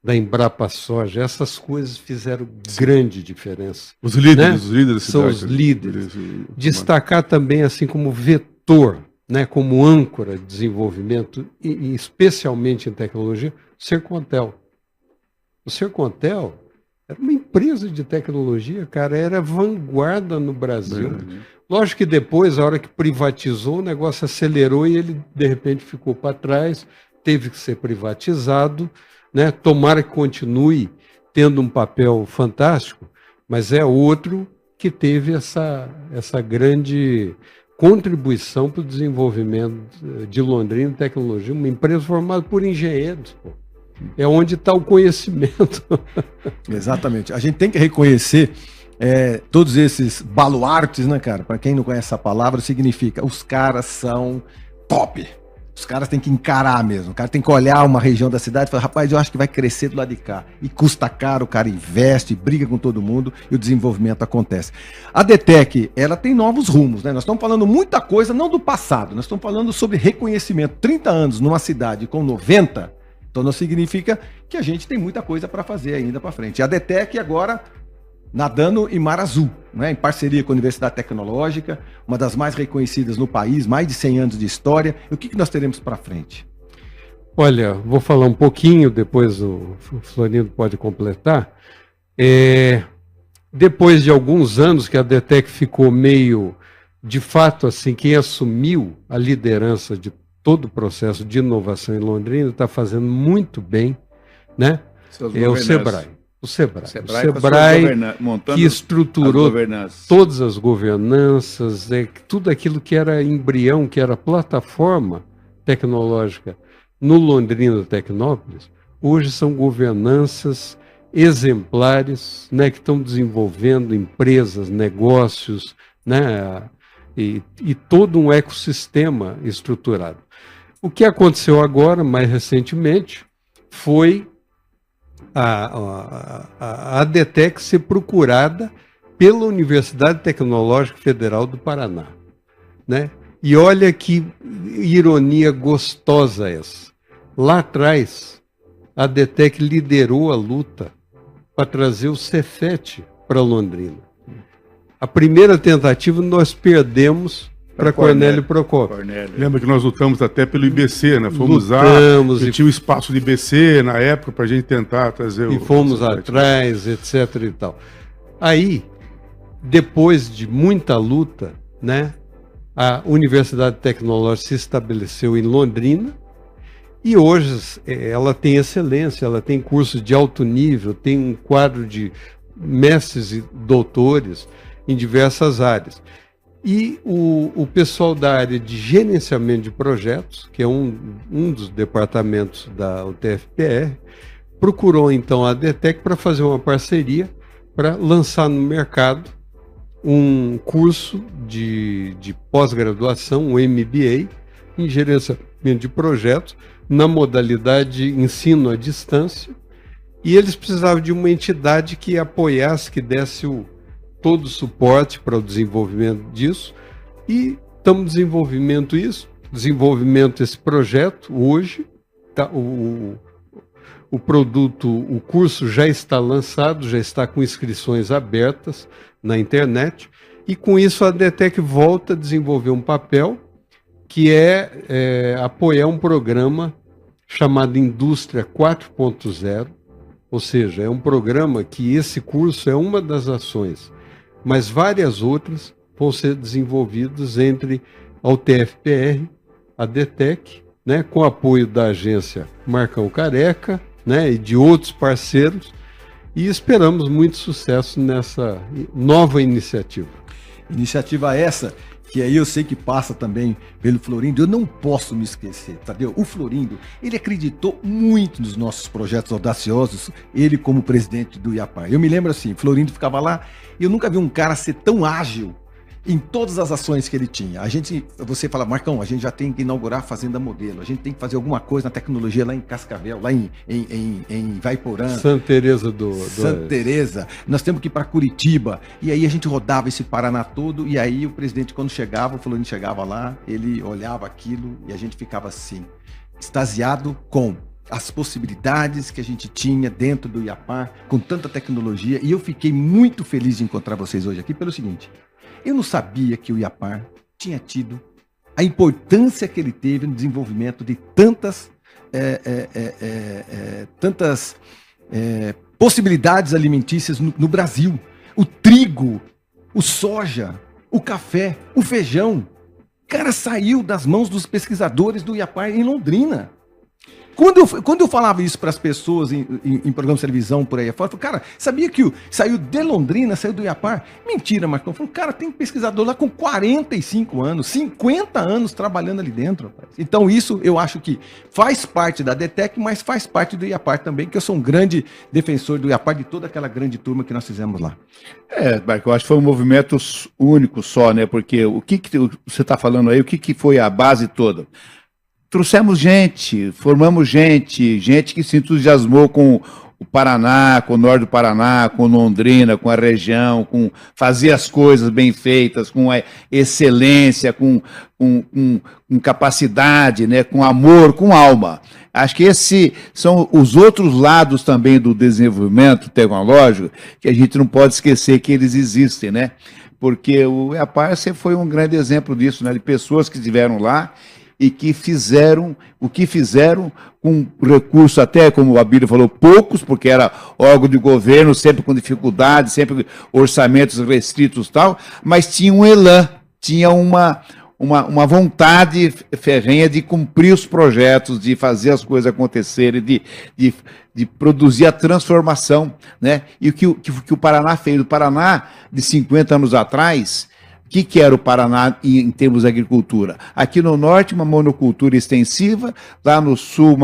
da Embrapa Soja, essas coisas fizeram grande diferença. Os líderes, né? São os líderes. Destacar também, assim, como vetor, né, como âncora de desenvolvimento, e especialmente em tecnologia, o Sercontel. O Sercontel era uma empresa de tecnologia, cara, era vanguarda no Brasil. Lógico que depois, a hora que privatizou, o negócio acelerou e ele, de repente, ficou para trás, teve que ser privatizado, né? Tomara que continue tendo um papel fantástico, mas é outro que teve essa grande contribuição para o desenvolvimento de Londrina Tecnologia, uma empresa formada por engenheiros, pô. É onde está o conhecimento. Exatamente. A gente tem que reconhecer todos esses baluartes, né, cara? Para quem não conhece essa palavra, significa os caras são top. Os caras têm que encarar mesmo. O cara tem que olhar uma região da cidade e falar, rapaz, eu acho que vai crescer do lado de cá. E custa caro, o cara investe, briga com todo mundo e o desenvolvimento acontece. A DTEC, ela tem novos rumos, né? Nós estamos falando muita coisa, não do passado, nós estamos falando sobre reconhecimento. 30 anos numa cidade com 90, então não significa que a gente tem muita coisa para fazer ainda para frente. E a DTEC agora nadando em mar azul, né? Em parceria com a Universidade Tecnológica, uma das mais reconhecidas no país, mais de 100 anos de história. E o que nós teremos para frente? Olha, vou falar um pouquinho, depois o Florindo pode completar. Depois de alguns anos que a DTEC ficou meio, de fato, assim, quem assumiu a liderança de todo o processo de inovação em Londrina está fazendo muito bem, né? É o Sebrae. O Sebrae que estruturou todas as governanças, tudo aquilo que era embrião, que era plataforma tecnológica no Londrina Tecnópolis, hoje são governanças exemplares, né, que estão desenvolvendo empresas, negócios, né, e todo um ecossistema estruturado. O que aconteceu agora, mais recentemente, foi a DTEC ser procurada pela Universidade Tecnológica Federal do Paraná, né? E olha que ironia gostosa essa. Lá atrás, a DTEC liderou a luta para trazer o Cefet para Londrina. A primeira tentativa nós perdemos para Cornélio Procópio. Lembra que nós lutamos até pelo IBC, né? Fomos tinha o espaço de IBC na época para a gente tentar trazer e fomos atrás, etc. e tal. Aí, depois de muita luta, né, a Universidade Tecnológica se estabeleceu em Londrina e hoje ela tem excelência, ela tem cursos de alto nível, tem um quadro de mestres e doutores em diversas áreas. E o pessoal da área de gerenciamento de projetos, que é um dos departamentos da UTFPR, procurou então a DTEC para fazer uma parceria para lançar no mercado um curso de pós-graduação, um MBA, em gerenciamento de projetos, na modalidade ensino à distância, e eles precisavam de uma entidade que apoiasse, que desse todo o suporte para o desenvolvimento disso, e estamos desenvolvendo esse projeto hoje, o produto, o curso já está lançado, já está com inscrições abertas na internet, e com isso a DTEC volta a desenvolver um papel que é apoiar um programa chamado Indústria 4.0, ou seja, é um programa que esse curso é uma das ações, mas várias outras vão ser desenvolvidas entre a UTFPR, a DTEC, né, com apoio da agência Marcão Careca, né, e de outros parceiros, e esperamos muito sucesso nessa nova iniciativa. Iniciativa essa, que aí eu sei que passa também pelo Florindo, eu não posso me esquecer, Tadeu. O Florindo, ele acreditou muito nos nossos projetos audaciosos, ele como presidente do IAPAR. Eu me lembro assim, Florindo ficava lá, e eu nunca vi um cara ser tão ágil em todas as ações que ele tinha. Você fala, Marcão, a gente já tem que inaugurar a Fazenda Modelo, a gente tem que fazer alguma coisa na tecnologia lá em Cascavel, lá em Vaiporã. Santa Teresa Santa Teresa. Nós temos que ir para Curitiba. E aí a gente rodava esse Paraná todo, e aí o presidente, quando chegava, o Florindo chegava lá, ele olhava aquilo e a gente ficava assim, extasiado com as possibilidades que a gente tinha dentro do IAPAR, com tanta tecnologia. E eu fiquei muito feliz de encontrar vocês hoje aqui pelo seguinte: eu não sabia que o IAPAR tinha tido a importância que ele teve no desenvolvimento de tantas possibilidades alimentícias no Brasil. O trigo, o soja, o café, o feijão. Cara, saiu das mãos dos pesquisadores do IAPAR em Londrina. quando eu falava isso para as pessoas em programa de televisão por aí afora, eu falei, cara, sabia que saiu de Londrina, saiu do Iapar? Mentira, Marcão. Eu falei, cara, tem pesquisador lá com 45 anos, 50 anos trabalhando ali dentro. Rapaz. Então isso eu acho que faz parte da DETEC, mas faz parte do Iapar também, que eu sou um grande defensor do Iapar, de toda aquela grande turma que nós fizemos lá. Marco, eu acho que foi um movimento único só, né? Porque o que você está falando aí, o que foi a base toda? Trouxemos gente, formamos gente que se entusiasmou com o Paraná, com o norte do Paraná, com Londrina, com a região, com fazer as coisas bem feitas, com a excelência, com capacidade, né, com amor, com alma. Acho que esses são os outros lados também do desenvolvimento tecnológico que a gente não pode esquecer que eles existem, né? Porque o Iapar foi um grande exemplo disso, né, de pessoas que estiveram lá e que fizeram o que fizeram com recursos até, como o Abílio falou, poucos, porque era órgão de governo, sempre com dificuldade, sempre orçamentos restritos e tal, mas tinha um elan, tinha uma vontade ferrenha de cumprir os projetos, de fazer as coisas acontecerem, de produzir a transformação, né? E o que o Paraná fez. O Paraná, de 50 anos atrás, o que era o Paraná em termos de agricultura? Aqui no norte, uma monocultura extensiva, lá no sul,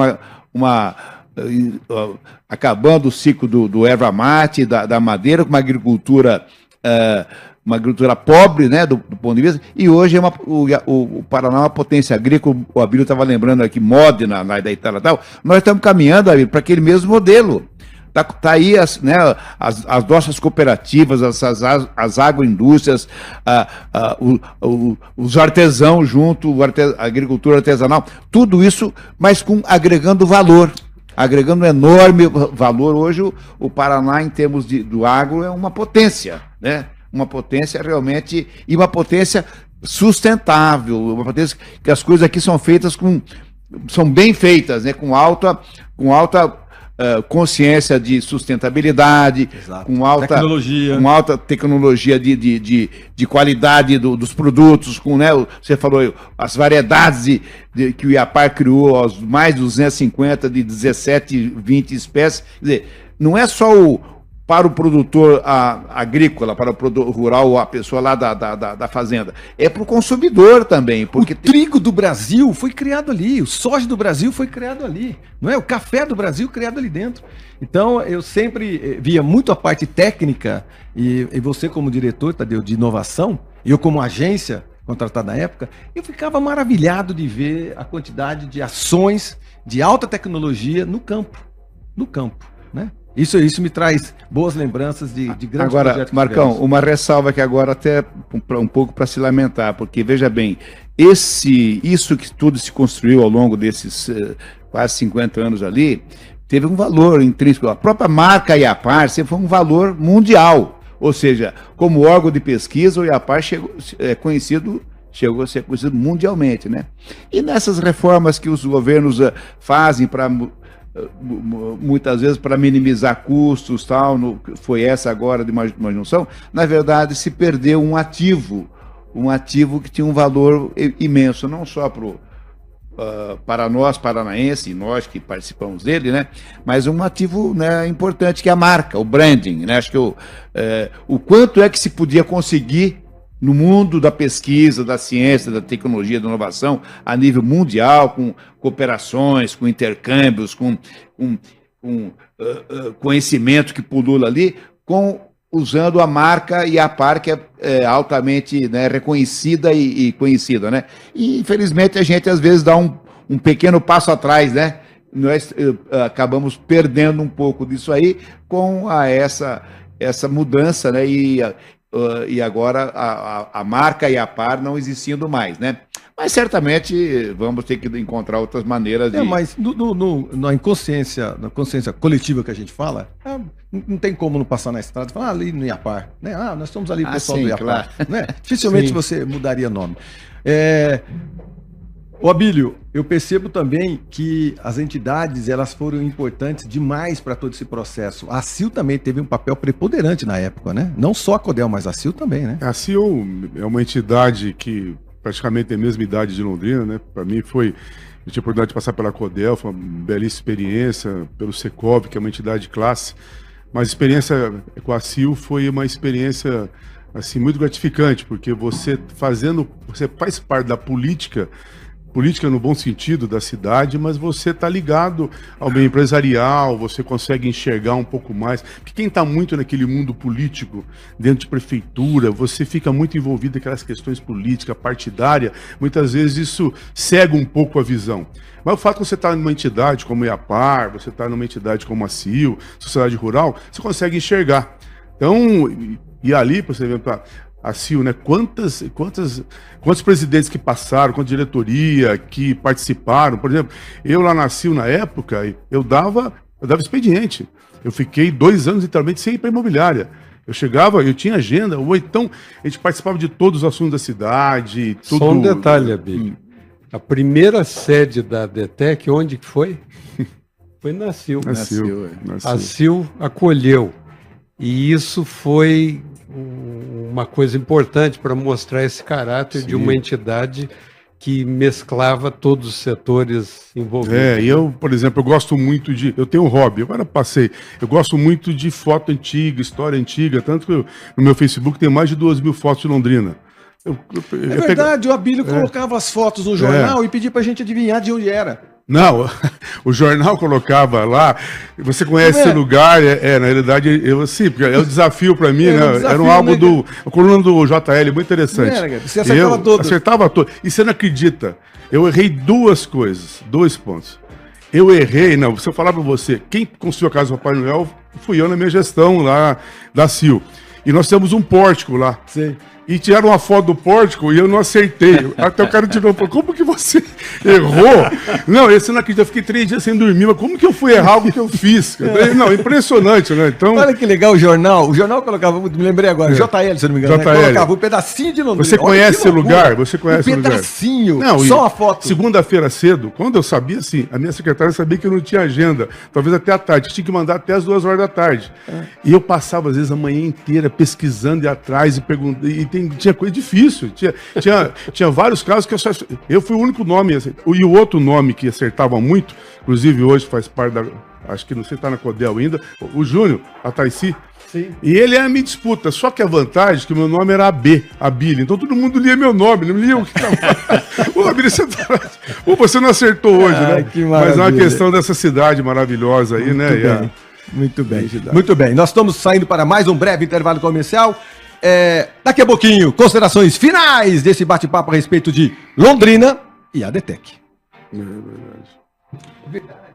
acabando o ciclo do erva mate, da madeira, com uma agricultura pobre, né, do ponto de vista, e hoje o Paraná é uma potência agrícola. O Abílio estava lembrando aqui, Modena, lá da Itália e tal. Nós estamos caminhando, Abílio, para aquele mesmo modelo. Tá aí as nossas cooperativas, as agroindústrias, os artesãos junto, a agricultura artesanal, tudo isso, mas agregando valor, agregando enorme valor. Hoje o Paraná, em termos do agro, é uma potência, né? Uma potência realmente, e uma potência sustentável, uma potência que as coisas aqui são bem feitas, né? Com alta consciência de sustentabilidade, com alta tecnologia de qualidade dos produtos, né, você falou, as variedades que o Iapar criou, aos mais de 250, de 17, 20 espécies. Quer dizer, não é só para o produtor agrícola, para o produtor rural, a pessoa lá da fazenda. É para o consumidor também. Porque o trigo do Brasil foi criado ali, o soja do Brasil foi criado ali, não é? O café do Brasil criado ali dentro. Então, eu sempre via muito a parte técnica, e você como diretor, Tadeu, de inovação, e eu como agência contratada na época, eu ficava maravilhado de ver a quantidade de ações de alta tecnologia no campo, né? Isso me traz boas lembranças de grandes projetos. Agora, Marcão, uma ressalva que agora até um pouco para se lamentar, porque, veja bem, isso que tudo se construiu ao longo desses quase 50 anos ali, teve um valor intrínseco. A própria marca Iapar sempre foi um valor mundial. Ou seja, como órgão de pesquisa, o Iapar chegou a ser conhecido mundialmente, né? E nessas reformas que os governos fazem para... muitas vezes para minimizar custos, tal, foi essa agora de uma junção, na verdade se perdeu um ativo que tinha um valor imenso, não só para nós paranaenses, nós que participamos dele, né, mas um ativo, né, importante, que é a marca, o branding, né? Acho que o quanto é que se podia conseguir no mundo da pesquisa, da ciência, da tecnologia, da inovação, a nível mundial, com cooperações, com intercâmbios, com conhecimento que pulula ali, usando a marca Iapar, que é altamente, né, reconhecida e conhecida, né? E, infelizmente, a gente, às vezes, dá um pequeno passo atrás, né? Nós acabamos perdendo um pouco disso aí com essa mudança, né? E agora a marca Iapar não existindo mais, né? Mas certamente vamos ter que encontrar outras maneiras de... Mas na inconsciência coletiva que a gente fala, não tem como não passar na estrada e falar, ali no Iapar, né? Nós estamos ali, o pessoal do Iapar, claro, né? Dificilmente você mudaria nome. Ô Abílio, eu percebo também que as entidades, elas foram importantes demais para todo esse processo. A CIL também teve um papel preponderante na época, né? Não só a CODEL, mas a CIL também, né? A CIL é uma entidade que praticamente tem a mesma idade de Londrina, né? Para mim foi Eu tive a oportunidade de passar pela Codel, foi uma belíssima experiência, pelo Secov, que é uma entidade de classe. Mas a experiência com a CIL foi uma experiência assim, muito gratificante, porque você faz parte da política no bom sentido da cidade, mas você está ligado ao meio empresarial, você consegue enxergar um pouco mais. Porque quem está muito naquele mundo político, dentro de prefeitura, você fica muito envolvido naquelas questões políticas, partidárias, muitas vezes isso cega um pouco a visão. Mas o fato de você estar numa entidade como a IAPAR, você está numa entidade como a CIL, Sociedade Rural, você consegue enxergar. Então, e ali, por exemplo, a CIL, né? Quantos presidentes que passaram, quanta diretoria que participaram. Por exemplo, eu lá na CIL, na época, eu dava expediente. Eu fiquei 2 anos, literalmente, sem ir para a imobiliária. Eu chegava, eu tinha agenda, ou então a gente participava de todos os assuntos da cidade. Tudo... Só um detalhe, Abílio. A primeira sede da DETEC, onde que foi? Foi na CIL. Na CIL. A CIL acolheu. E isso foi uma coisa importante para mostrar esse caráter de uma entidade que mesclava todos os setores envolvidos. E eu, por exemplo, eu gosto muito de... Eu tenho um hobby, agora passei. Eu gosto muito de foto antiga, história antiga, tanto que no meu Facebook tem mais de 2.000 fotos de Londrina. É verdade, o Abílio colocava as fotos no jornal e pedia pra gente adivinhar de onde era. Não, o jornal colocava lá, você conhece esse lugar, na realidade, assim, porque é um desafio para mim, né? Era um álbum a coluna do JL, muito interessante. Você acertava todas. Acertava todas. E você não acredita, eu errei 2 coisas, 2 pontos. Eu errei, se eu falar para você, quem construiu a casa do Papai Noel fui eu na minha gestão lá da CIL. E nós temos um pórtico lá. Sim. E tiraram uma foto do pórtico e eu não acertei. Até o cara tirou, falou, como que você errou? Não, esse não acredita, eu fiquei 3 dias sem dormir, mas como que eu fui errar algo que eu fiz? Não, impressionante, né? Então, olha que legal o jornal colocava, me lembrei agora, JL, se eu não me engano, JL. Colocava um pedacinho de Londrina. Você conhece esse lugar? Você conhece o lugar? Pedacinho, não, só uma foto. Segunda-feira cedo, quando eu sabia assim, a minha secretária sabia que eu não tinha agenda, talvez até à tarde, tinha que mandar até as 2 horas da tarde. E eu passava, às vezes, a manhã inteira pesquisando e atrás e perguntando, tinha coisa difícil, tinha vários casos que eu fui o único nome, e o outro nome que acertava muito, inclusive hoje faz parte da, acho que não sei se está na Codel ainda, o Júnior, a Taici. Sim. E ele é a minha disputa, só que a vantagem é que o meu nome era Abílio, então todo mundo lia meu nome, não lia o que estava. Ô, Abílio, você não acertou hoje, né? Que maravilha. Mas é uma questão dessa cidade maravilhosa aí, muito né? Bem. Muito bem, muito bem. Nós estamos saindo para mais um breve intervalo comercial. Daqui a pouquinho, considerações finais desse bate-papo a respeito de Londrina e a DETEC. É verdade.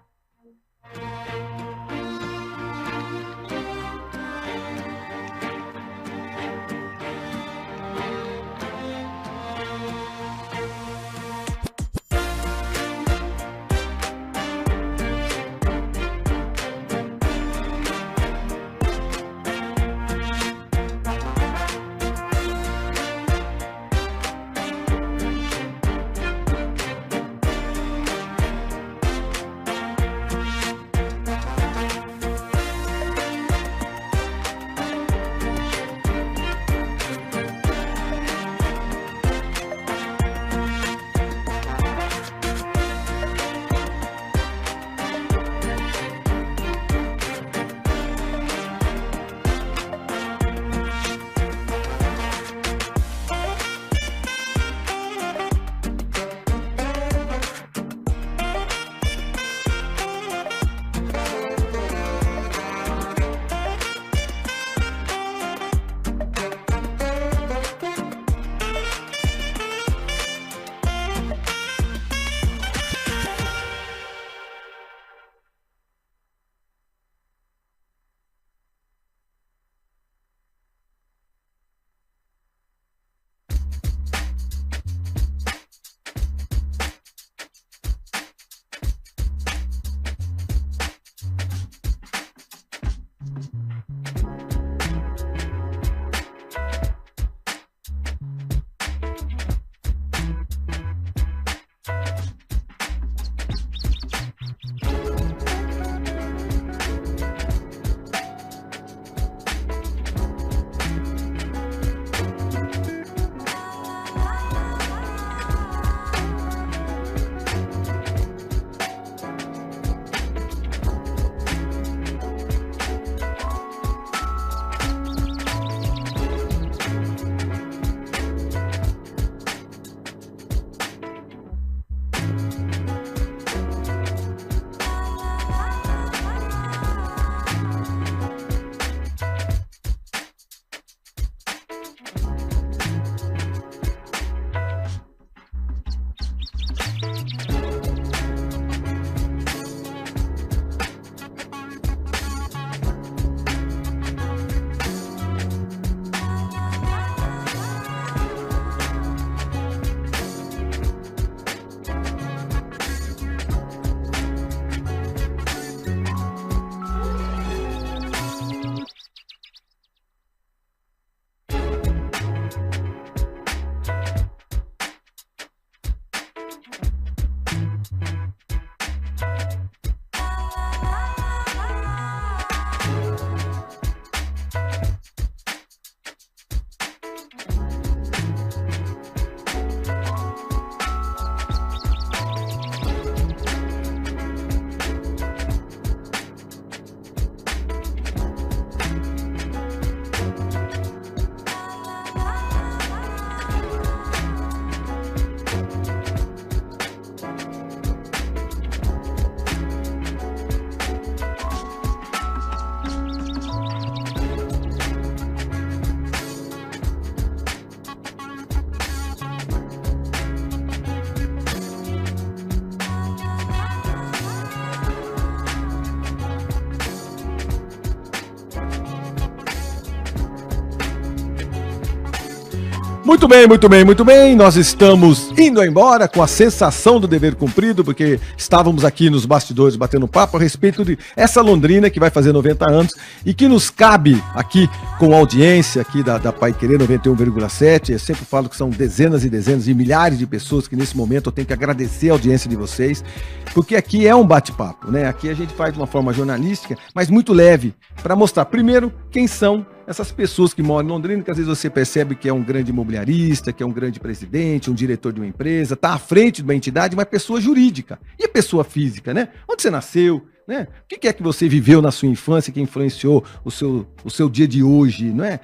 Muito bem, muito bem, muito bem. Nós estamos indo embora com a sensação do dever cumprido, porque estávamos aqui nos bastidores batendo papo a respeito de essa Londrina que vai fazer 90 anos e que nos cabe aqui com a audiência aqui da Paiquerê 91,7. Eu sempre falo que são dezenas e dezenas e milhares de pessoas que nesse momento eu tenho que agradecer a audiência de vocês, porque aqui é um bate-papo, né? Aqui a gente faz de uma forma jornalística, mas muito leve, para mostrar primeiro quem são essas pessoas que moram em Londrina, que às vezes você percebe que é um grande imobiliarista, que é um grande presidente, um diretor de uma empresa, está à frente de uma entidade, mas pessoa jurídica. E a pessoa física, né? Onde você nasceu, né? O que é que você viveu na sua infância que influenciou o seu dia de hoje, não é?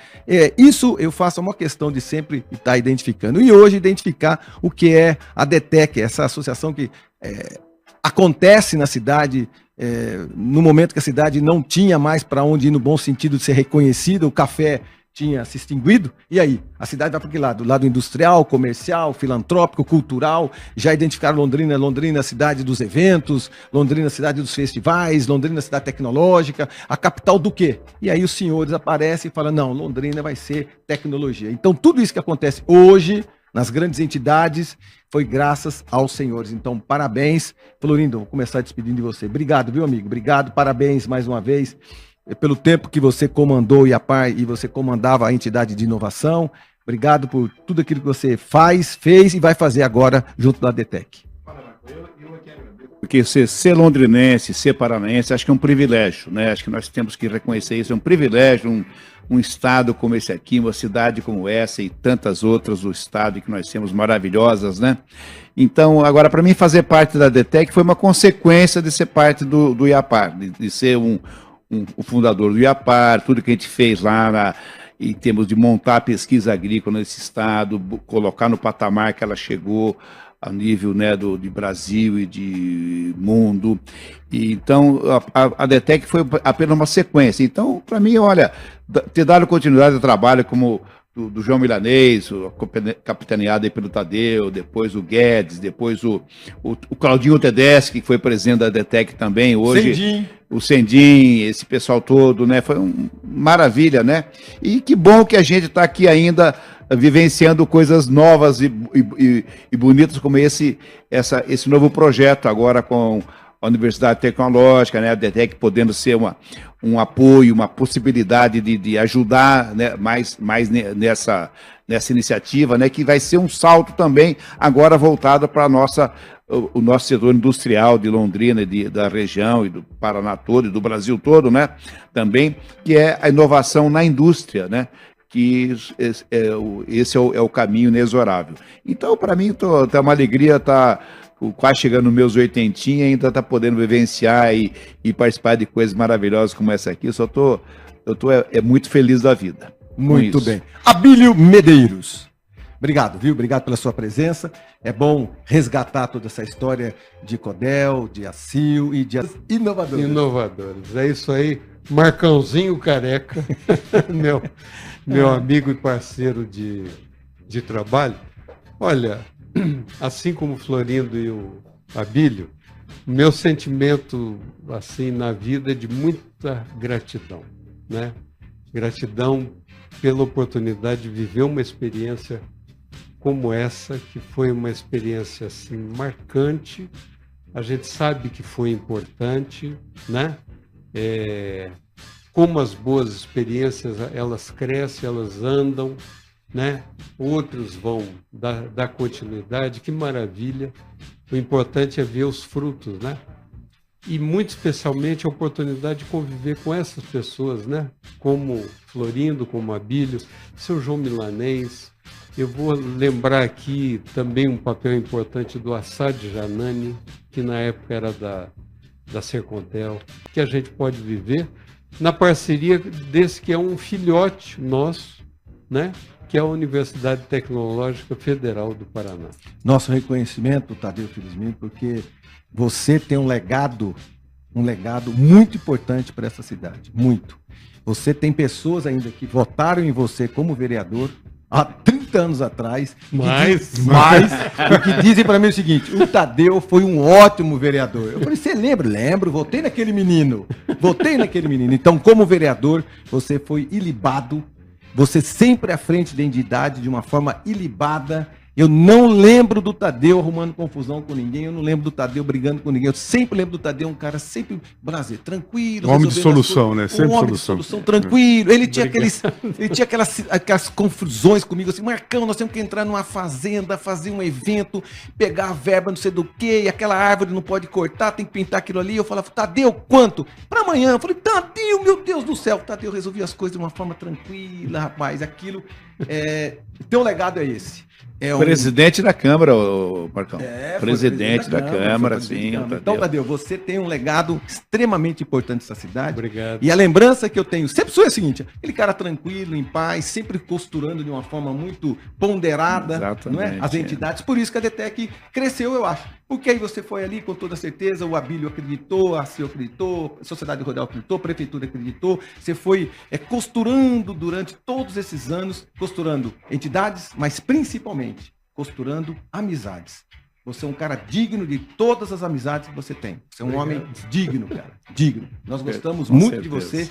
Isso eu faço uma questão de sempre estar identificando. E hoje identificar o que é a DETEC, essa associação que acontece na cidade, no momento que a cidade não tinha mais para onde ir no bom sentido de ser reconhecida, o café tinha se extinguido, e aí? A cidade vai para que lado? Lado industrial, comercial, filantrópico, cultural, já identificaram Londrina, Londrina cidade dos eventos, Londrina cidade dos festivais, Londrina cidade tecnológica, a capital do quê? E aí os senhores aparecem e falam, não, Londrina vai ser tecnologia. Então tudo isso que acontece hoje nas grandes entidades foi graças aos senhores. Então, parabéns. Florindo, vou começar despedindo de você. Obrigado, viu, amigo? Obrigado, parabéns mais uma vez pelo tempo que você comandou o IAPAR e você comandava a entidade de inovação. Obrigado por tudo aquilo que você fez e vai fazer agora junto da DETEC. Porque ser londrinense, ser paranaense, acho que é um privilégio, né? Acho que nós temos que reconhecer isso, é um privilégio, um estado como esse aqui, uma cidade como essa e tantas outras do estado que nós temos maravilhosas, né? Então, agora, para mim, fazer parte da DETEC foi uma consequência de ser parte do IAPAR, de ser o fundador do IAPAR, tudo que a gente fez lá em termos de montar a pesquisa agrícola nesse estado, colocar no patamar que ela chegou, a nível, né, de Brasil e de mundo. E, então, a DETEC foi apenas uma sequência. Então, para mim, olha, ter dado continuidade ao trabalho como do João Milanês, capitaneado aí pelo Tadeu, depois o Guedes, depois o Claudinho Tedeschi, que foi presidente da DETEC também, hoje. Sendim. O Sendim, esse pessoal todo, né? Foi uma maravilha, né? E que bom que a gente está aqui ainda vivenciando coisas novas e bonitas como esse novo projeto agora com a Universidade Tecnológica, né, a DETEC podendo ser um apoio, uma possibilidade de ajudar, né, mais nessa iniciativa, né, que vai ser um salto também agora voltado para o nosso setor industrial de Londrina, da região e do Paraná todo e do Brasil todo, né, também, que é a inovação na indústria, né, que esse é o caminho inexorável. Então, para mim, tá uma alegria estar quase chegando nos meus 80 e ainda estar podendo vivenciar e participar de coisas maravilhosas como essa aqui. Eu tô muito feliz da vida. Muito bem. Abílio Medeiros. Obrigado, viu? Obrigado pela sua presença. É bom resgatar toda essa história de Codel, de ACIL e de inovadores. Inovadores. É isso aí. Marcãozinho Careca, meu amigo e parceiro de trabalho. Olha, assim como o Florindo e o Abílio, meu sentimento assim na vida é de muita gratidão, né? Gratidão pela oportunidade de viver uma experiência como essa, que foi uma experiência assim marcante. A gente sabe que foi importante, né? Como as boas experiências, elas crescem, elas andam, né? Outros vão dar continuidade, que maravilha. O importante é ver os frutos, né? E muito especialmente a oportunidade de conviver com essas pessoas, né? Como Florindo, como Abílio, seu João Milanês. Eu vou lembrar aqui também um papel importante do Assad Janani, que na época era da Sercontel, que a gente pode viver na parceria desse que é um filhote nosso, né? Que é a Universidade Tecnológica Federal do Paraná. Nosso reconhecimento, Tadeu Felizmino, porque você tem um legado muito importante para essa cidade, muito. Você tem pessoas ainda que votaram em você como vereador há 30 anos atrás, e que dizem para mim o seguinte: o Tadeu foi um ótimo vereador. Eu falei, você lembra? Lembro, votei naquele menino. Então, como vereador, você foi ilibado Você sempre à frente da entidade de uma forma ilibada. Eu não lembro do Tadeu arrumando confusão com ninguém, eu não lembro do Tadeu brigando com ninguém, eu sempre lembro do Tadeu, um cara sempre prazer, tranquilo. Um homem de solução, né? Sempre um homem de solução, tranquilo. Ele tinha aquelas confusões comigo, assim, Marcão, nós temos que entrar numa fazenda, fazer um evento, pegar a verba, não sei do que, e aquela árvore não pode cortar, tem que pintar aquilo ali. Eu falava, Tadeu, quanto? Para amanhã. Eu falei, Tadeu, meu Deus do céu. Tadeu resolvia as coisas de uma forma tranquila, rapaz. Aquilo, teu legado é esse. Presidente da Câmara, Marcão. Presidente da Câmara, sim. Então, Tadeu, você tem um legado extremamente importante nessa cidade. Obrigado. E a lembrança que eu tenho sempre foi a seguinte: aquele cara tranquilo, em paz, sempre costurando de uma forma muito ponderada, não é? As entidades. Por isso que a DTEC cresceu, eu acho. Porque aí você foi ali com toda certeza, o Abílio acreditou, a CIO acreditou, a Sociedade Rural acreditou, a Prefeitura acreditou. Você foi costurando durante todos esses anos, costurando entidades, mas principalmente costurando amizades. Você é um cara digno de todas as amizades que você tem. Você é um homem digno, cara. Digno. Nós gostamos muito de você.